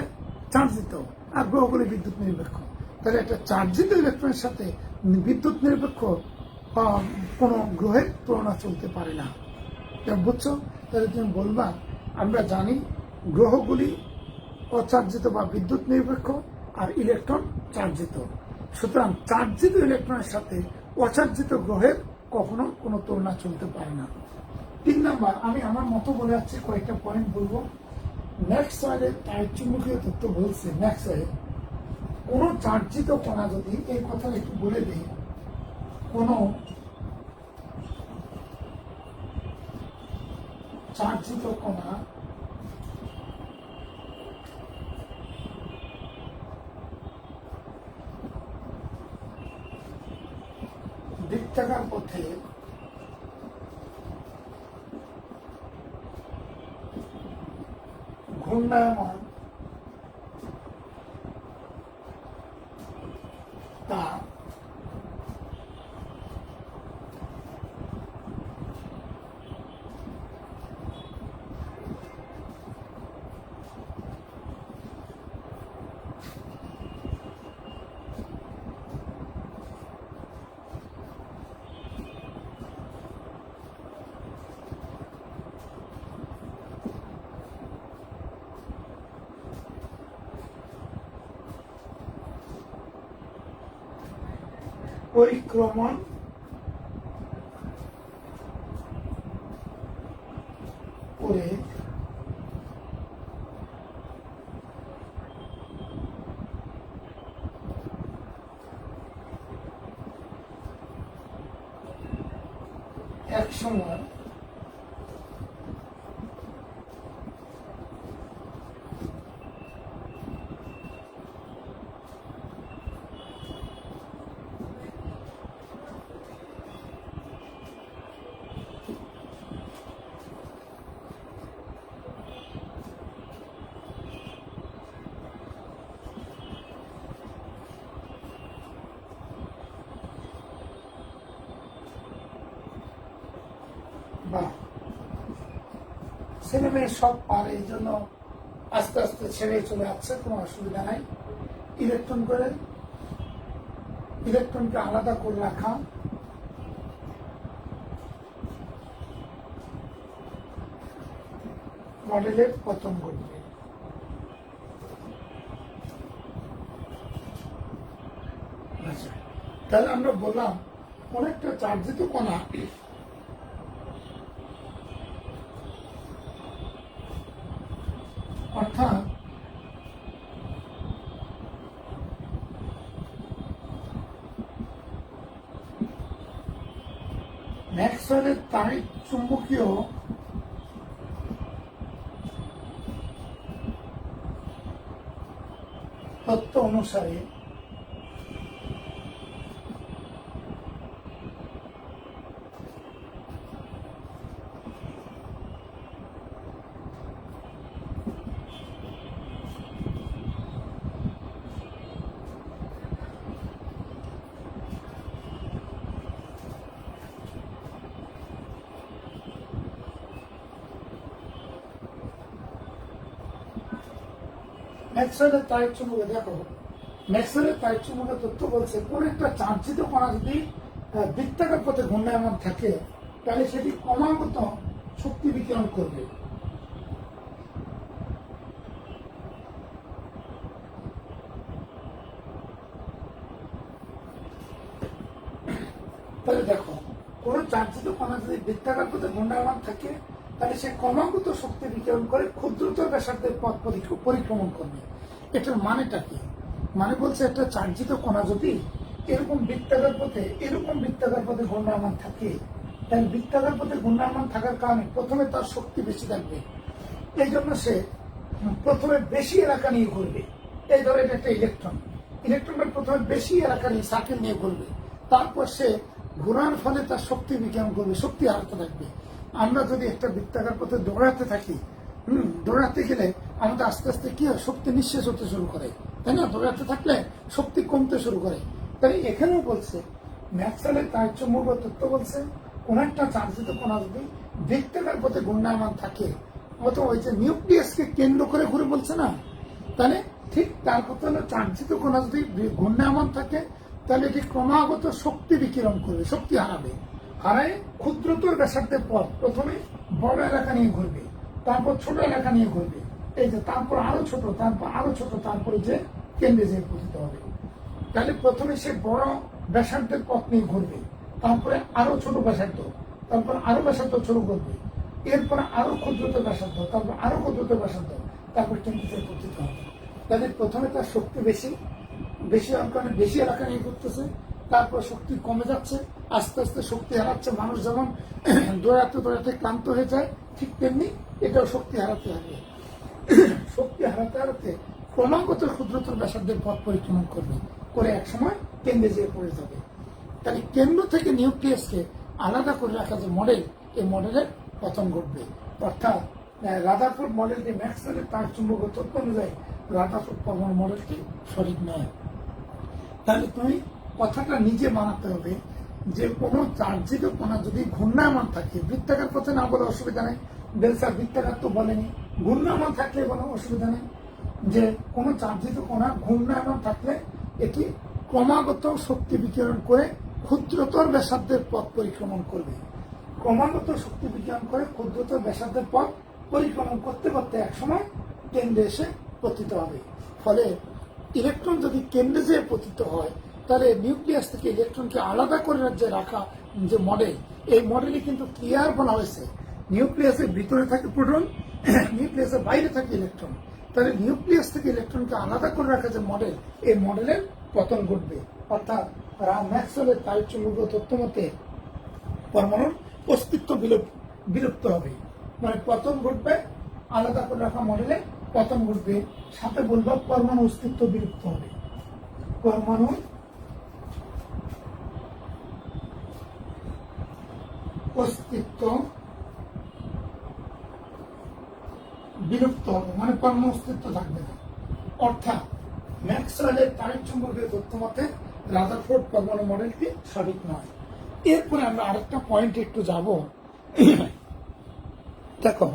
Speaker 1: চার্জিত আর গ্রহগুলি বিদ্যুৎ নিরপেক্ষ। তাহলে একটা চার্জিত ইলেকট্রনের সাথে বিদ্যুৎ নিরপেক্ষ কোন গ্রহের তুলনা চলতে পারে না। বুঝছো? তাহলে তুমি বলবা আমরা জানি গ্রহগুলি অচার্জিত বা বিদ্যুৎ নিরপেক্ষ আর ইলেকট্রন চার্জিত। সুতরাং চার্জিত ইলেকট্রনের সাথে অচার্জিত গ্রহের কখনো কোনো তুলনা চলতে পারে না। 3 নাম্বার, আমি আমার মতো বলে যাচ্ছি, কয়েকটা পয়েন্ট বলবো। ম্যাক্সওয়েলের চুম্বকীয় তত্ত্ব বলছে, ম্যাক্সওয়েল কোন চার্জিত কণা যদি, এই কথাটা একটু বলে দিই, কোন চার্জিত কণা বৃত্তাকার পথে ঘূর্ণায়মান তা পরিক্রমণ করে এক সময় বা ছেলে মেয়ে সব পারে, এই জন্য আস্তে আস্তে ছেড়ে চলে যাচ্ছে, কোনো অসুবিধা নাই। ইলেকট্রনকে আলাদা করে রাখা, মডেলের পতন ঘটবে। তাহলে আমরা বললাম অনেকটা চার্জিত কণা অর্থাৎ ম্যাক্সওয়েলের তাড়িৎ চুম্বকীয় তত্ত্ব অনুসারে ম্যাক্সওয়েলের তাড়িৎ চুম্বকে দেখো, ম্যাক্সওয়েলের তাড়িৎ চুম্বকের তথ্য বলছে কোন একটা চার্জিত কণা যদি বৃত্তাকার পথে ঘূর্ণায়মান থাকে তাহলে সেটি ক্রমাগত শক্তি বিকিরণ করবে। তাহলে দেখো, কোন চার্জিত কণা যদি বৃত্তাকার পথে ঘূর্ণায়মান থাকে তাহলে সে ক্রমাগত শক্তি বিকিরণ করে ক্ষুদ্রতর ব্যাসার্ধের পথ পরিক্রমণ করবে। এটার মানেটা কি? মানে বলছে একটা চার্জিত কণা যদি এরকম বৃত্তাকার পথে ঘূর্ণায়মান থাকে, তাহলে বৃত্তাকার পথে ঘূর্ণায়মান থাকার কারণে প্রথমে তার শক্তি বেশি থাকবে, এই জন্য সে প্রথমে বেশি এলাকা নিয়ে ঘুরবে। এই ধরে এটা একটা ইলেকট্রনের প্রথমে বেশি এলাকা নিয়ে সার্কেল নিয়ে ঘুরবে, তারপর সে ঘোরার ফলে তার শক্তি বিকিরণ করবে, শক্তি হারাতে থাকবে। আমরা যদি একটা বৃত্তাকার পথে দৌড়াতে থাকি, দৌড়াতে গেলে আমাদের আস্তে আস্তে কি হয়, শক্তি নিঃশেষ হতে শুরু করে, তাই না? দৌড়াতে থাকলে শক্তি কমতে শুরু করে। তাই এখানেও বলছে ম্যাক্সওয়েলের তাড়িৎচুম্বকীয় তত্ত্ব বলছে কোন একটা চার্জিত কণা যদি বৃত্তাকার পথে ঘূর্ণায়মান থাকে, অথবা ওই যে নিউক্লিয়াসকে কেন্দ্র করে ঘুরে বলছে না, তাহলে ঠিক তার কথা হলো চার্জিত কণা যদি ঘূর্ণায়মান থাকে তাহলে এটি ক্রমাগত শক্তি বিকিরণ করবে, শক্তি হারায় ক্ষুদ্রতর ব্যাসার্ধের পথ প্রথমে বড় এলাকা নিয়ে ঘুরবে, তারপর ছোট এলাকা নিয়ে ঘুরবে, এই যে তারপর আরো ছোট, তারপর আরো ছোট, তারপরে যে কেন্দ্রে যেয়ে পতিত হবে। তাহলে প্রথমে সে বড় ব্যাসার্ধের পথ নিয়ে ঘুরবে, তারপরে আরো ছোট ব্যাসার্ধ, তারপর আরো ব্যাসার্ধ ছোট করবে, এরপরে আরো ক্ষুদ্রতর ব্যাসার্ধ, তারপর আরো ক্ষুদ্রতর ব্যাসার্ধ, তারপর কেন্দ্রে যেয়ে পতিত হবে। তাহলে প্রথমে তার শক্তি বেশি অঙ্কনে বেশি এলাকা নিয়ে করতেছে, তারপর শক্তি কমে যাচ্ছে, আস্তে আস্তে শক্তি হারাচ্ছে। মানুষ যেমন দৌড়াতে ক্লান্ত হয়ে যায়, ঠিক তেমনি এটাও শক্তি হারাতে হবে। শক্তি হারাতে ক্রমাগত ক্ষুদ্রতর ব্যাসার্ধের পথ পরিক্রমণ করবে, করে একসময় কেন্দ্রে যেয়ে পড়ে যাবে। তাহলে কেন্দ্র থেকে নিউক্লিয়াসকে আলাদা করে রাখা যে মডেল, এই মডেলের পতন ঘটবে। অর্থাৎ রাদারফোর্ড মডেলটি ম্যাক্সওয়েলের তাড়িৎচুম্বকীয় তত্ত্ব অনুযায়ী রাদারফোর্ড পরমাণু মডেলটি সঠিক নয়। তাহলে তুমি কথাটা নিজে বানাতে হবে যে কোনো চার্জিত কণা যদি ঘূর্ণায়মান থাকে, বৃত্তাকার পথে না বলে অসুবিধা নেই, বেলসার বৃত্তাকার তো বলেনি, ঘূর্ণায়মান থাকলে কোনো অসুবিধা নেই, যে কোনো চার্জিত কণা ঘূর্ণায়মান থাকলে এটি ক্রমাগত শক্তি বিকিরণ করে ক্ষুদ্রতর ব্যাসার্ধের পথ পরিক্রমণ করবে। ক্রমাগত শক্তি বিকিরণ করে ক্ষুদ্রতর ব্যাসার্ধের পথ পরিক্রমণ করতে করতে একসময় কেন্দ্রে এসে পতিত হবে। ফলে ইলেকট্রন যদি কেন্দ্রে যেয়ে পতিত হয়, তাহলে নিউক্লিয়াস থেকে ইলেকট্রনকে আলাদা করে যে রাখা যে মডেল, এই মডেলে কিন্তু ক্লিয়ার বলা হয়েছে নিউক্লিয়াসের ভিতরে থাকে প্রোটন, নিউক্লিয়াসের বাইরে থাকে ইলেকট্রন। তাহলে নিউক্লিয়াস থেকে ইলেকট্রনকে আলাদা করে রাখা যে মডেল, এই মডেলের পতন ঘটবে। অর্থাৎ ম্যাক্সওয়েলের তাড়িৎচুম্বকীয় তত্ত্ব মতে পরমাণুর অস্তিত্ব বিলুপ্ত হবে, মানে পতন ঘটবে, আলাদা করে রাখা মডেলে পতন ঘটবে। সাথে বলবো পরমাণু অস্তিত্ব বিলুপ্ত হবে, পরমাণু অস্তিত্ব বিলুপ্ত হবে, মানে পরমাণু অস্তিত্ব থাকবে না। অর্থাৎ ম্যাক্সওয়েলের তাড়িৎচুম্বকীয় তত্ত্ব মতে রাদারফোর্ড পরমাণু মডেলটি সঠিক নয়। এরপরে আমরা আরেকটা পয়েন্টে একটু যাব। দেখো,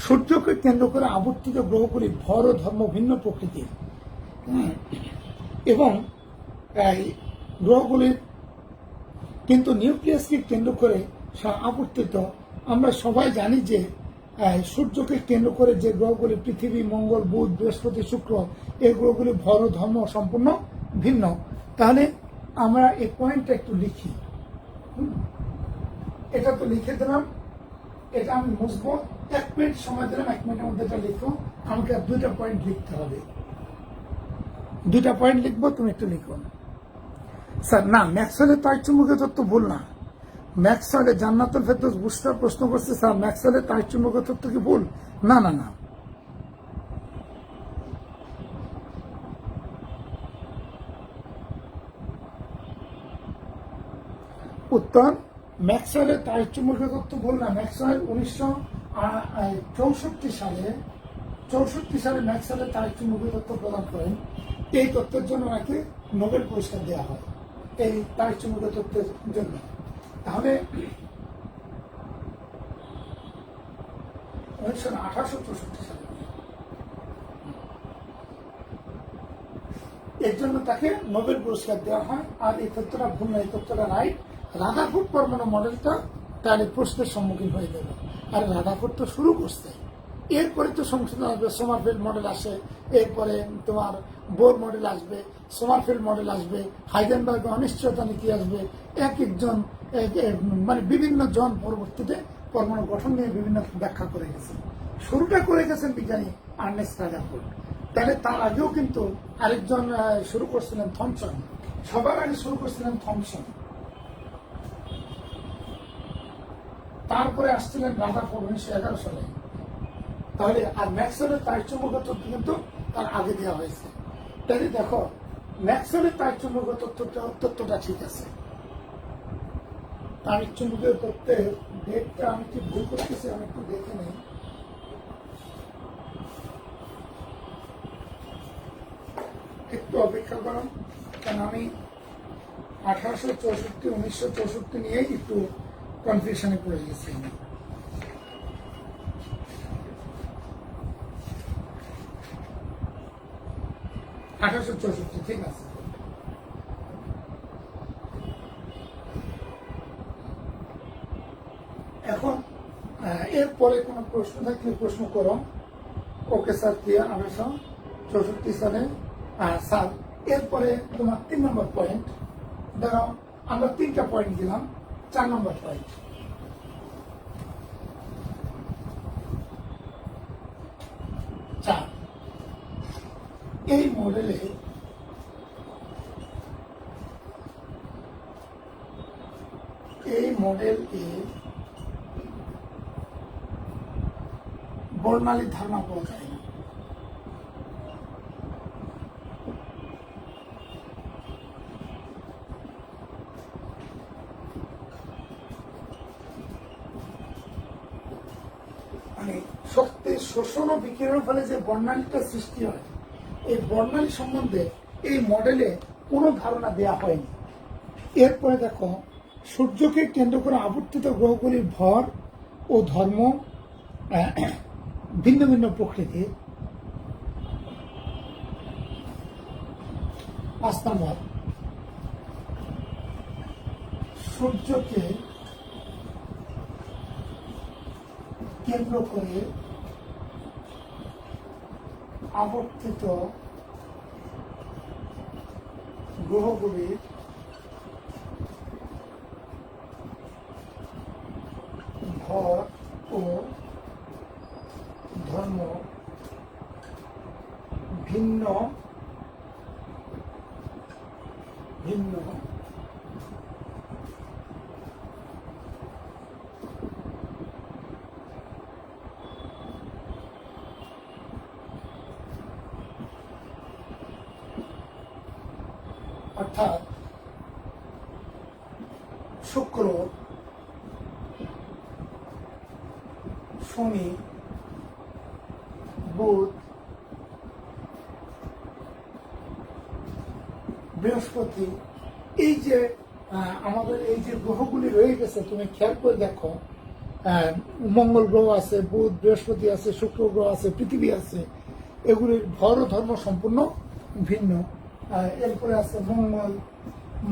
Speaker 1: সূর্যকে কেন্দ্র করে আবর্তিত গ্রহগুলি ভর ও ধর্ম ভিন্ন প্রকৃতির, এবং গ্রহগুলির কিন্তু নিউক্লিয়াসকে কেন্দ্র করে আবর্তিত। আমরা সবাই জানি যে সূর্যকে কেন্দ্র করে যে গ্রহগুলি পৃথিবী, মঙ্গল, বুধ, বৃহস্পতি, শুক্র, এই গ্রহগুলি ভর ও ধর্ম সম্পূর্ণ ভিন্ন। তাহলে আমরা এই পয়েন্টটা একটু লিখি। এটা তো লিখে দিলাম, এটা আমি বুঝবো। 1 মিনিট সময় দিলাম, 1 মিনিটের মধ্যে এটা লিখো। আমাকে আর 2টা পয়েন্ট লিখতে হবে, 2টা পয়েন্ট লিখবো, তুমি একটু লিখো। স্যার না, ম্যাক্সওয়েলের তাড়িৎচুম্বকীয় তত্ত্ব ভুল না। ম্যাক্সওয়েলের জান্নাতুল ফেরদৌস বুস্টার প্রশ্ন করছে, স্যার ম্যাক্সওয়েলের তাড়িৎচুম্বকীয় তত্ত্ব কি ভুল? না না না, উত্তর ম্যাক্সওয়েলের তাড়িৎচুম্বকীয় তত্ত্ব ভুল না। ম্যাক্সওয়েল 1964 সালে ম্যাক্সওয়েলের তাড়িৎচুম্বকীয় তত্ত্ব প্রদান করেন। এই তত্ত্বের জন্য নাকি নোবেল পুরস্কার দেওয়া হয়, এই তাড়িৎচুম্বকীয় তত্ত্বের জন্য। তাহলে 1864 সালে এর জন্য তাকে নোবেল পুরস্কার দেওয়া হয়। আর এই তত্ত্বটা ভুল না, এই তত্ত্বটা রাইট। রাদারফোর্ড পরমাণু মডেলটা তাহলে প্রশ্নের সম্মুখীন হয়ে গেল। আর রাদারফোর্ড তো শুরু করছে, এরপরে তো সংশোধন আসবে, সোমারফিল্ড মডেল আসে, এরপরে তোমার বোর মডেল আসবে, সোমারফিল্ড মডেল আসবে, হাইজেনবার্গ অনিশ্চয়তা নীতি আসবে। এক একজন মানে বিভিন্ন জন পরবর্তীতে পরমাণু গঠন নিয়ে বিভিন্ন ব্যাখ্যা করে গেছেন। শুরুটা করে গেছেন বিজ্ঞানী আর্নেস্ট রাদারফোর্ড। তাহলে তার আগেও কিন্তু আরেকজন শুরু করছিলেন থমসন, সবার আগে শুরু করছিলেন থমসন, তারপরে আসছিলেন রাদারফোর্ড 1911 সালে। তাহলে আর ম্যাক্সওয়েলের তাড়িৎচুম্বকীয় তত্ত্ব কিন্তু তার আগে দেওয়া হয়েছে। তাহলে দেখো ম্যাক্সওয়েলের তাড়িৎচুম্বকীয় তত্ত্বটা ঠিক আছে। তাড়িৎচুম্বকীয় তত্ত্বের ডেটটা আমি কি ভুল করতেছি, আমি একটু দেখে নেই। একটু অপেক্ষা করুন, কারণ আমি 1864 1964 নিয়ে একটু কনফিউশনে পড়ে গেছি। 1864 ঠিক আছে। এখন এরপরে কোনো প্রশ্ন থাকলে প্রশ্ন করো। Okay sir, clear. 1864 সালে স্যার, এরপরে তোমার 3 নম্বর পয়েন্ট। দেখো আমরা 3টা পয়েন্ট দিলাম, 4 নম্বর পয়েন্ট। এই মডেলে বর্ণালীর ধারণা পাওয়া যায় না। মানে শক্তির শোষণ ও বিকিরণের ফলে যে বর্ণালীটা সৃষ্টি হয়, এই বর্ণালী সম্বন্ধে এই মডেলে কোনো ধারণা দেয়া হয়নি। এরপরে দেখো সূর্যকে কেন্দ্র করে আবর্তিত গ্রহগুলির ভর ও ধর্ম ভিন্ন ভিন্ন প্রকৃতির। 5 নম্বর, সূর্যকে কেন্দ্র করে আবর্তিত গ্রহগুলির ভর ও ধর্ম ভিন্ন ভিন্ন অর্থাৎ শুক্র, শনি, বুধ, বৃহস্পতি, এই যে আমাদের এই যে গ্রহগুলি রয়ে গেছে, তুমি খেয়াল করে দেখো, মঙ্গল গ্রহ আছে, বুধ বৃহস্পতি আছে, শুক্র গ্রহ আছে, পৃথিবী আছে, এগুলির ভর ও ধর্ম সম্পূর্ণ ভিন্ন। এরপরে আছে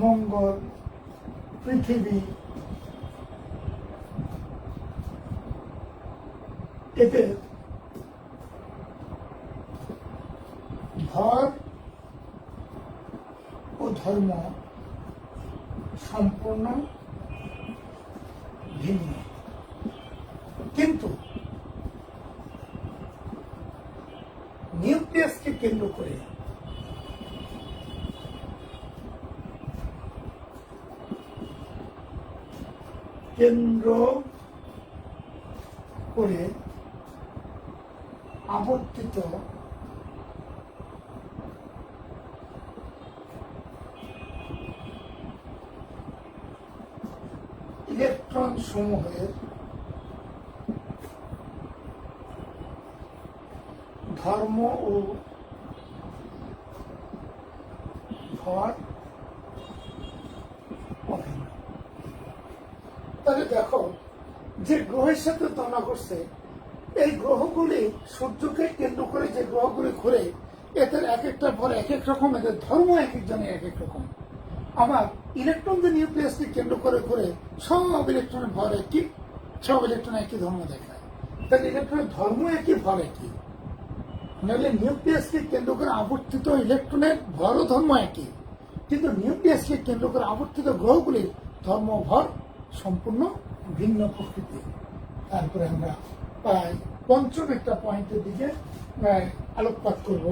Speaker 1: মঙ্গল, পৃথিবী, এদের ভর ও ধর্ম সম্পূর্ণ ভিন্ন। কিন্তু নিউক্লিয়াসকে কেন্দ্র করে আবর্তিত ইলেকট্রন সমূহের ধর্ম ও ভর অভিন্ন। তাহলে দেখো, যে গ্রহের সাথে তুলনা করছে, এই গ্রহগুলি সূর্যকে কেন্দ্র করে যে গ্রহগুলি ঘুরে, এদের এক একটা ভর এক এক রকম, এদের ধর্ম এক একজনের এক এক রকম। আবার ইলেকট্রন যে নিউক্লিয়াসকে কেন্দ্র করে ঘুরে, সব ইলেকট্রনের ভর একই, সব ইলেকট্রন একই ধর্ম দেখায়। তাহলে ইলেকট্রনের ধর্ম একই, ভর একই। নাহলে নিউক্লিয়াসকে কেন্দ্র করে আবর্তিত ইলেকট্রনের ভর ও ধর্ম একই, কিন্তু নিউক্লিয়াসকে কেন্দ্র করে আবর্তিত গ্রহগুলির ধর্ম ভর সম্পূর্ণ ভিন্ন প্রকৃতি। তারপরে আমরা পঞ্চম একটা পয়েন্টের দিকে আলোকপাত করব।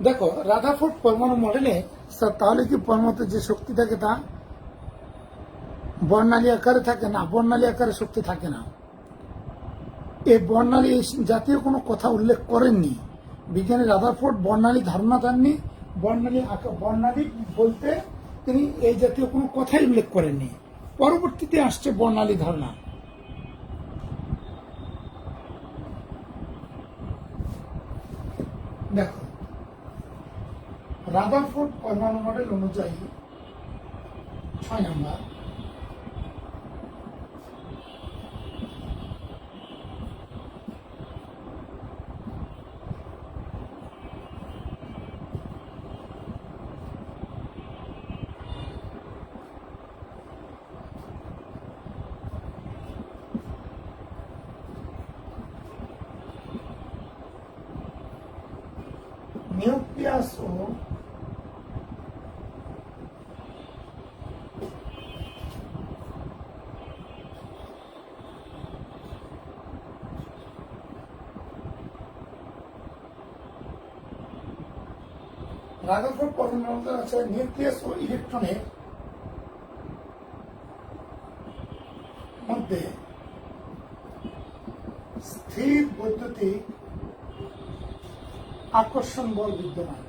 Speaker 1: দেখো, রাদারফোর্ড পরমাণু মডেলে তাহলে কি পরমাণুতে যে শক্তি থাকে তা বর্ণালী আকারে থাকে না, বর্ণালী আকারে শক্তি থাকে না। এই বর্ণালী জাতীয় কোনো কথা উল্লেখ করেননি বিজ্ঞানী রাদারফোর্ড। বর্ণালী ধারণা দেননি, বর্ণালী বলতে তিনি এই জাতীয় কোনো কথাই উল্লেখ করেননি। পরবর্তীতে আসছে বর্ণালী ধারণা। দেখো, রাদারফোর্ড পরমাণু মডেল অনুযায়ী 6 নম্বর, নিউক্লিয়াস ও রাদারফোর্ড পরমাণু আছে নিউক্লিয়াস ও ইলেকট্রনের মধ্যে স্থির বৈদ্যুতিক আকর্ষণ বল বিদ্যমান।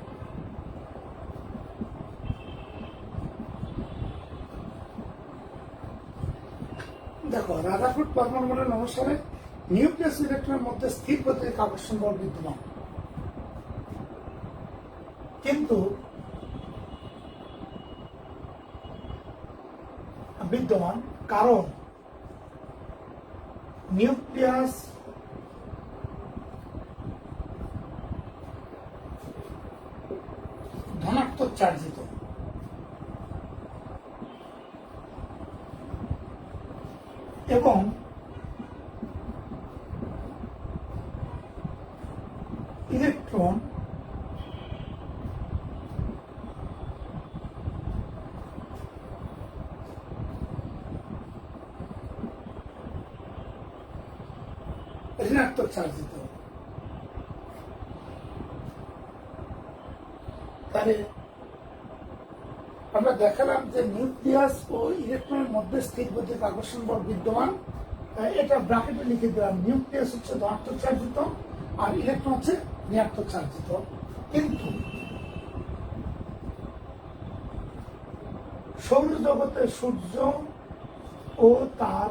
Speaker 1: দেখো, রাদারফোর্ড পরমাণু মডেল অনুসারে নিউক্লিয়াস ইলেকট্রনের মধ্যে স্থির বৈদ্যুতিক আকর্ষণ বল বিদ্যমান, কিন্তু কারণ নিউক্লিয়াস ধনাত্মক চার্জিত এবং ইলেকট্রন ঋণাত্মক চার্জিত। তাহলে আমরা দেখালাম যে নিউক্লিয়াস ও ইলেকট্রনের মধ্যে স্থির বৈদ্যুতিক আকর্ষণ বল বিদ্যমান। এটা ব্র্যাকেটে লিখে দিলাম, নিউক্লিয়াস হচ্ছে ধনাত্মক চার্জিত আর ইলেকট্রন হচ্ছে ঋণাত্মক চার্জিত। কিন্তু সৌরজগতে সূর্য ও তার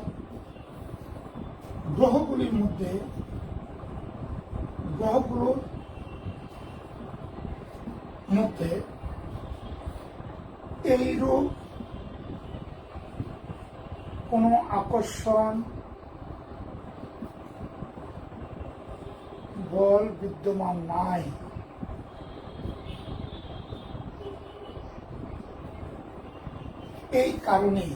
Speaker 1: গ্রহগুলোর মধ্যে এইরূপ কোনো আকর্ষণ বল বিদ্যমান নাই। এই কারণে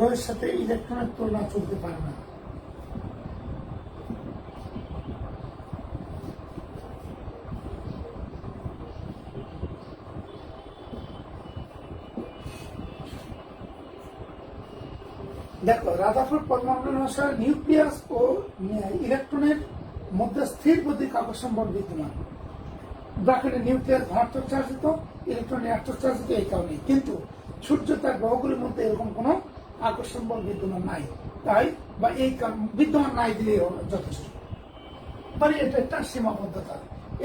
Speaker 1: গ্রহের সাথে ইলেকট্রনের তুলনা চলতে পারে না। দেখো, রাদারফোর্ড পরমাণু অনুসারে নিউক্লিয়াস ও ইলেকট্রনের মধ্যে স্থির বৈদ্যুতিক আকর্ষণ বল বিদ্যমান। ব্র্যাকেটে নিউক্লিয়াস ধনাত্মক চার্জিত, ইলেকট্রন ঋণাত্মক চার্জিত। এই কারণে কিন্তু সূর্য তার গ্রহগুলির মধ্যে এরকম কোনো আকর্ষণ বল বিদ্যমান নাই। তাই বা এই বিদ্যমান নাই দিলে যথেষ্ট, মানে এটা একটা সীমাবদ্ধতা।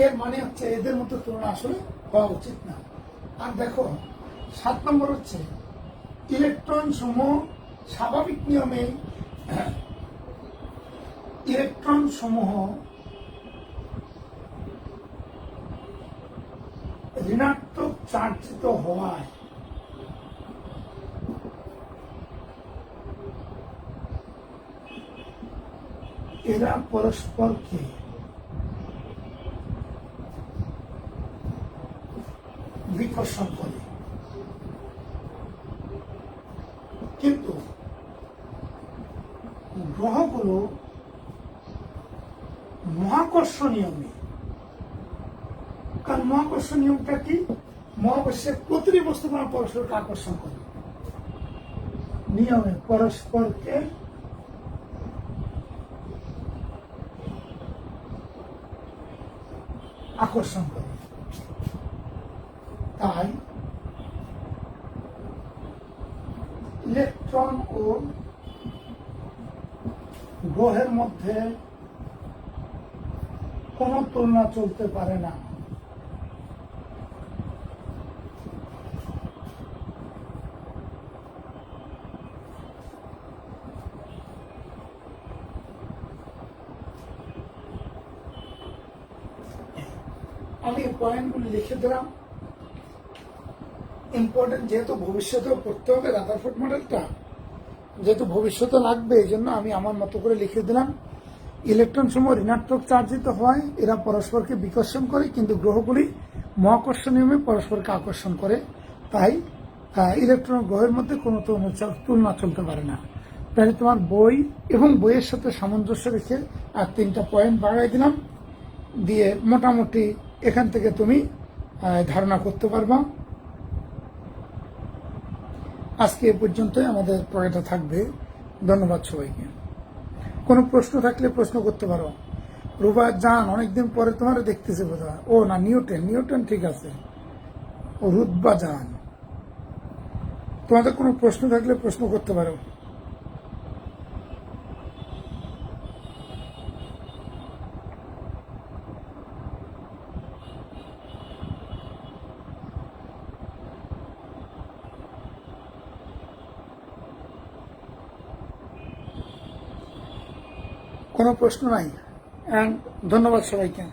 Speaker 1: এর মানে হচ্ছে এদের মধ্যে তুলনা আসলে হওয়া উচিত না। আর দেখো, 7 নম্বর হচ্ছে ইলেকট্রন সমূহ স্বাভাবিক নিয়মে ইলেকট্রন সমূহ ঋণাত্মক চার্জিত হওয়ায় এরা পরস্পরকে বিকর্ষণ করে। নিয়মে। কারণ মহাকর্ষ নিয়মটা কি? মহাকর্ষের প্রতিটি বস্তু তোমার পরস্পরকে আকর্ষণ করে, নিয়মে পরস্পরকে আকর্ষণ করে। তাই ইলেকট্রন ও গ্রহের মধ্যে কোনো তুলনা চলতে পারে না। আমি পয়েন্টগুলি লিখে দিলাম, ইম্পর্টেন্ট, যেহেতু ভবিষ্যতেও পড়তে হবে রাদারফোর্ড মডেলটা, যেহেতু ভবিষ্যতে লাগবে, এই জন্য আমি আমার মতো করে লিখে দিলাম। ইলেকট্রন সমূহ ঋণাত্মক চার্জিত হয়, এরা পরস্পরকে বিকর্ষণ করে, কিন্তু গ্রহগুলি মহাকর্ষ নিয়মে পরস্পরকে আকর্ষণ করে। তাই ইলেকট্রন গ্রহের মধ্যে কোনো তুলনা চলতে পারে না। তাই তোমার বই এবং বইয়ের সাথে সামঞ্জস্য রেখে আর 3টা পয়েন্ট বাড়াই দিলাম, দিয়ে মোটামুটি এখান থেকে তুমি ধারণা করতে পারবা। আজকে এ পর্যন্তই আমাদের পড়াটা থাকবে। ধন্যবাদ সবাইকে। কোনো প্রশ্ন থাকলে প্রশ্ন করতে পারো। রুবা জান, অনেকদিন পরে তোমার দেখতেছে বোধহয়। ও না, নিউটন ঠিক আছে। ও রুতবা জান, তোমাদের কোনো প্রশ্ন থাকলে প্রশ্ন করতে পারো। কোনো প্রশ্ন নাই। অ্যান্ড ধন্যবাদ সবাইকে।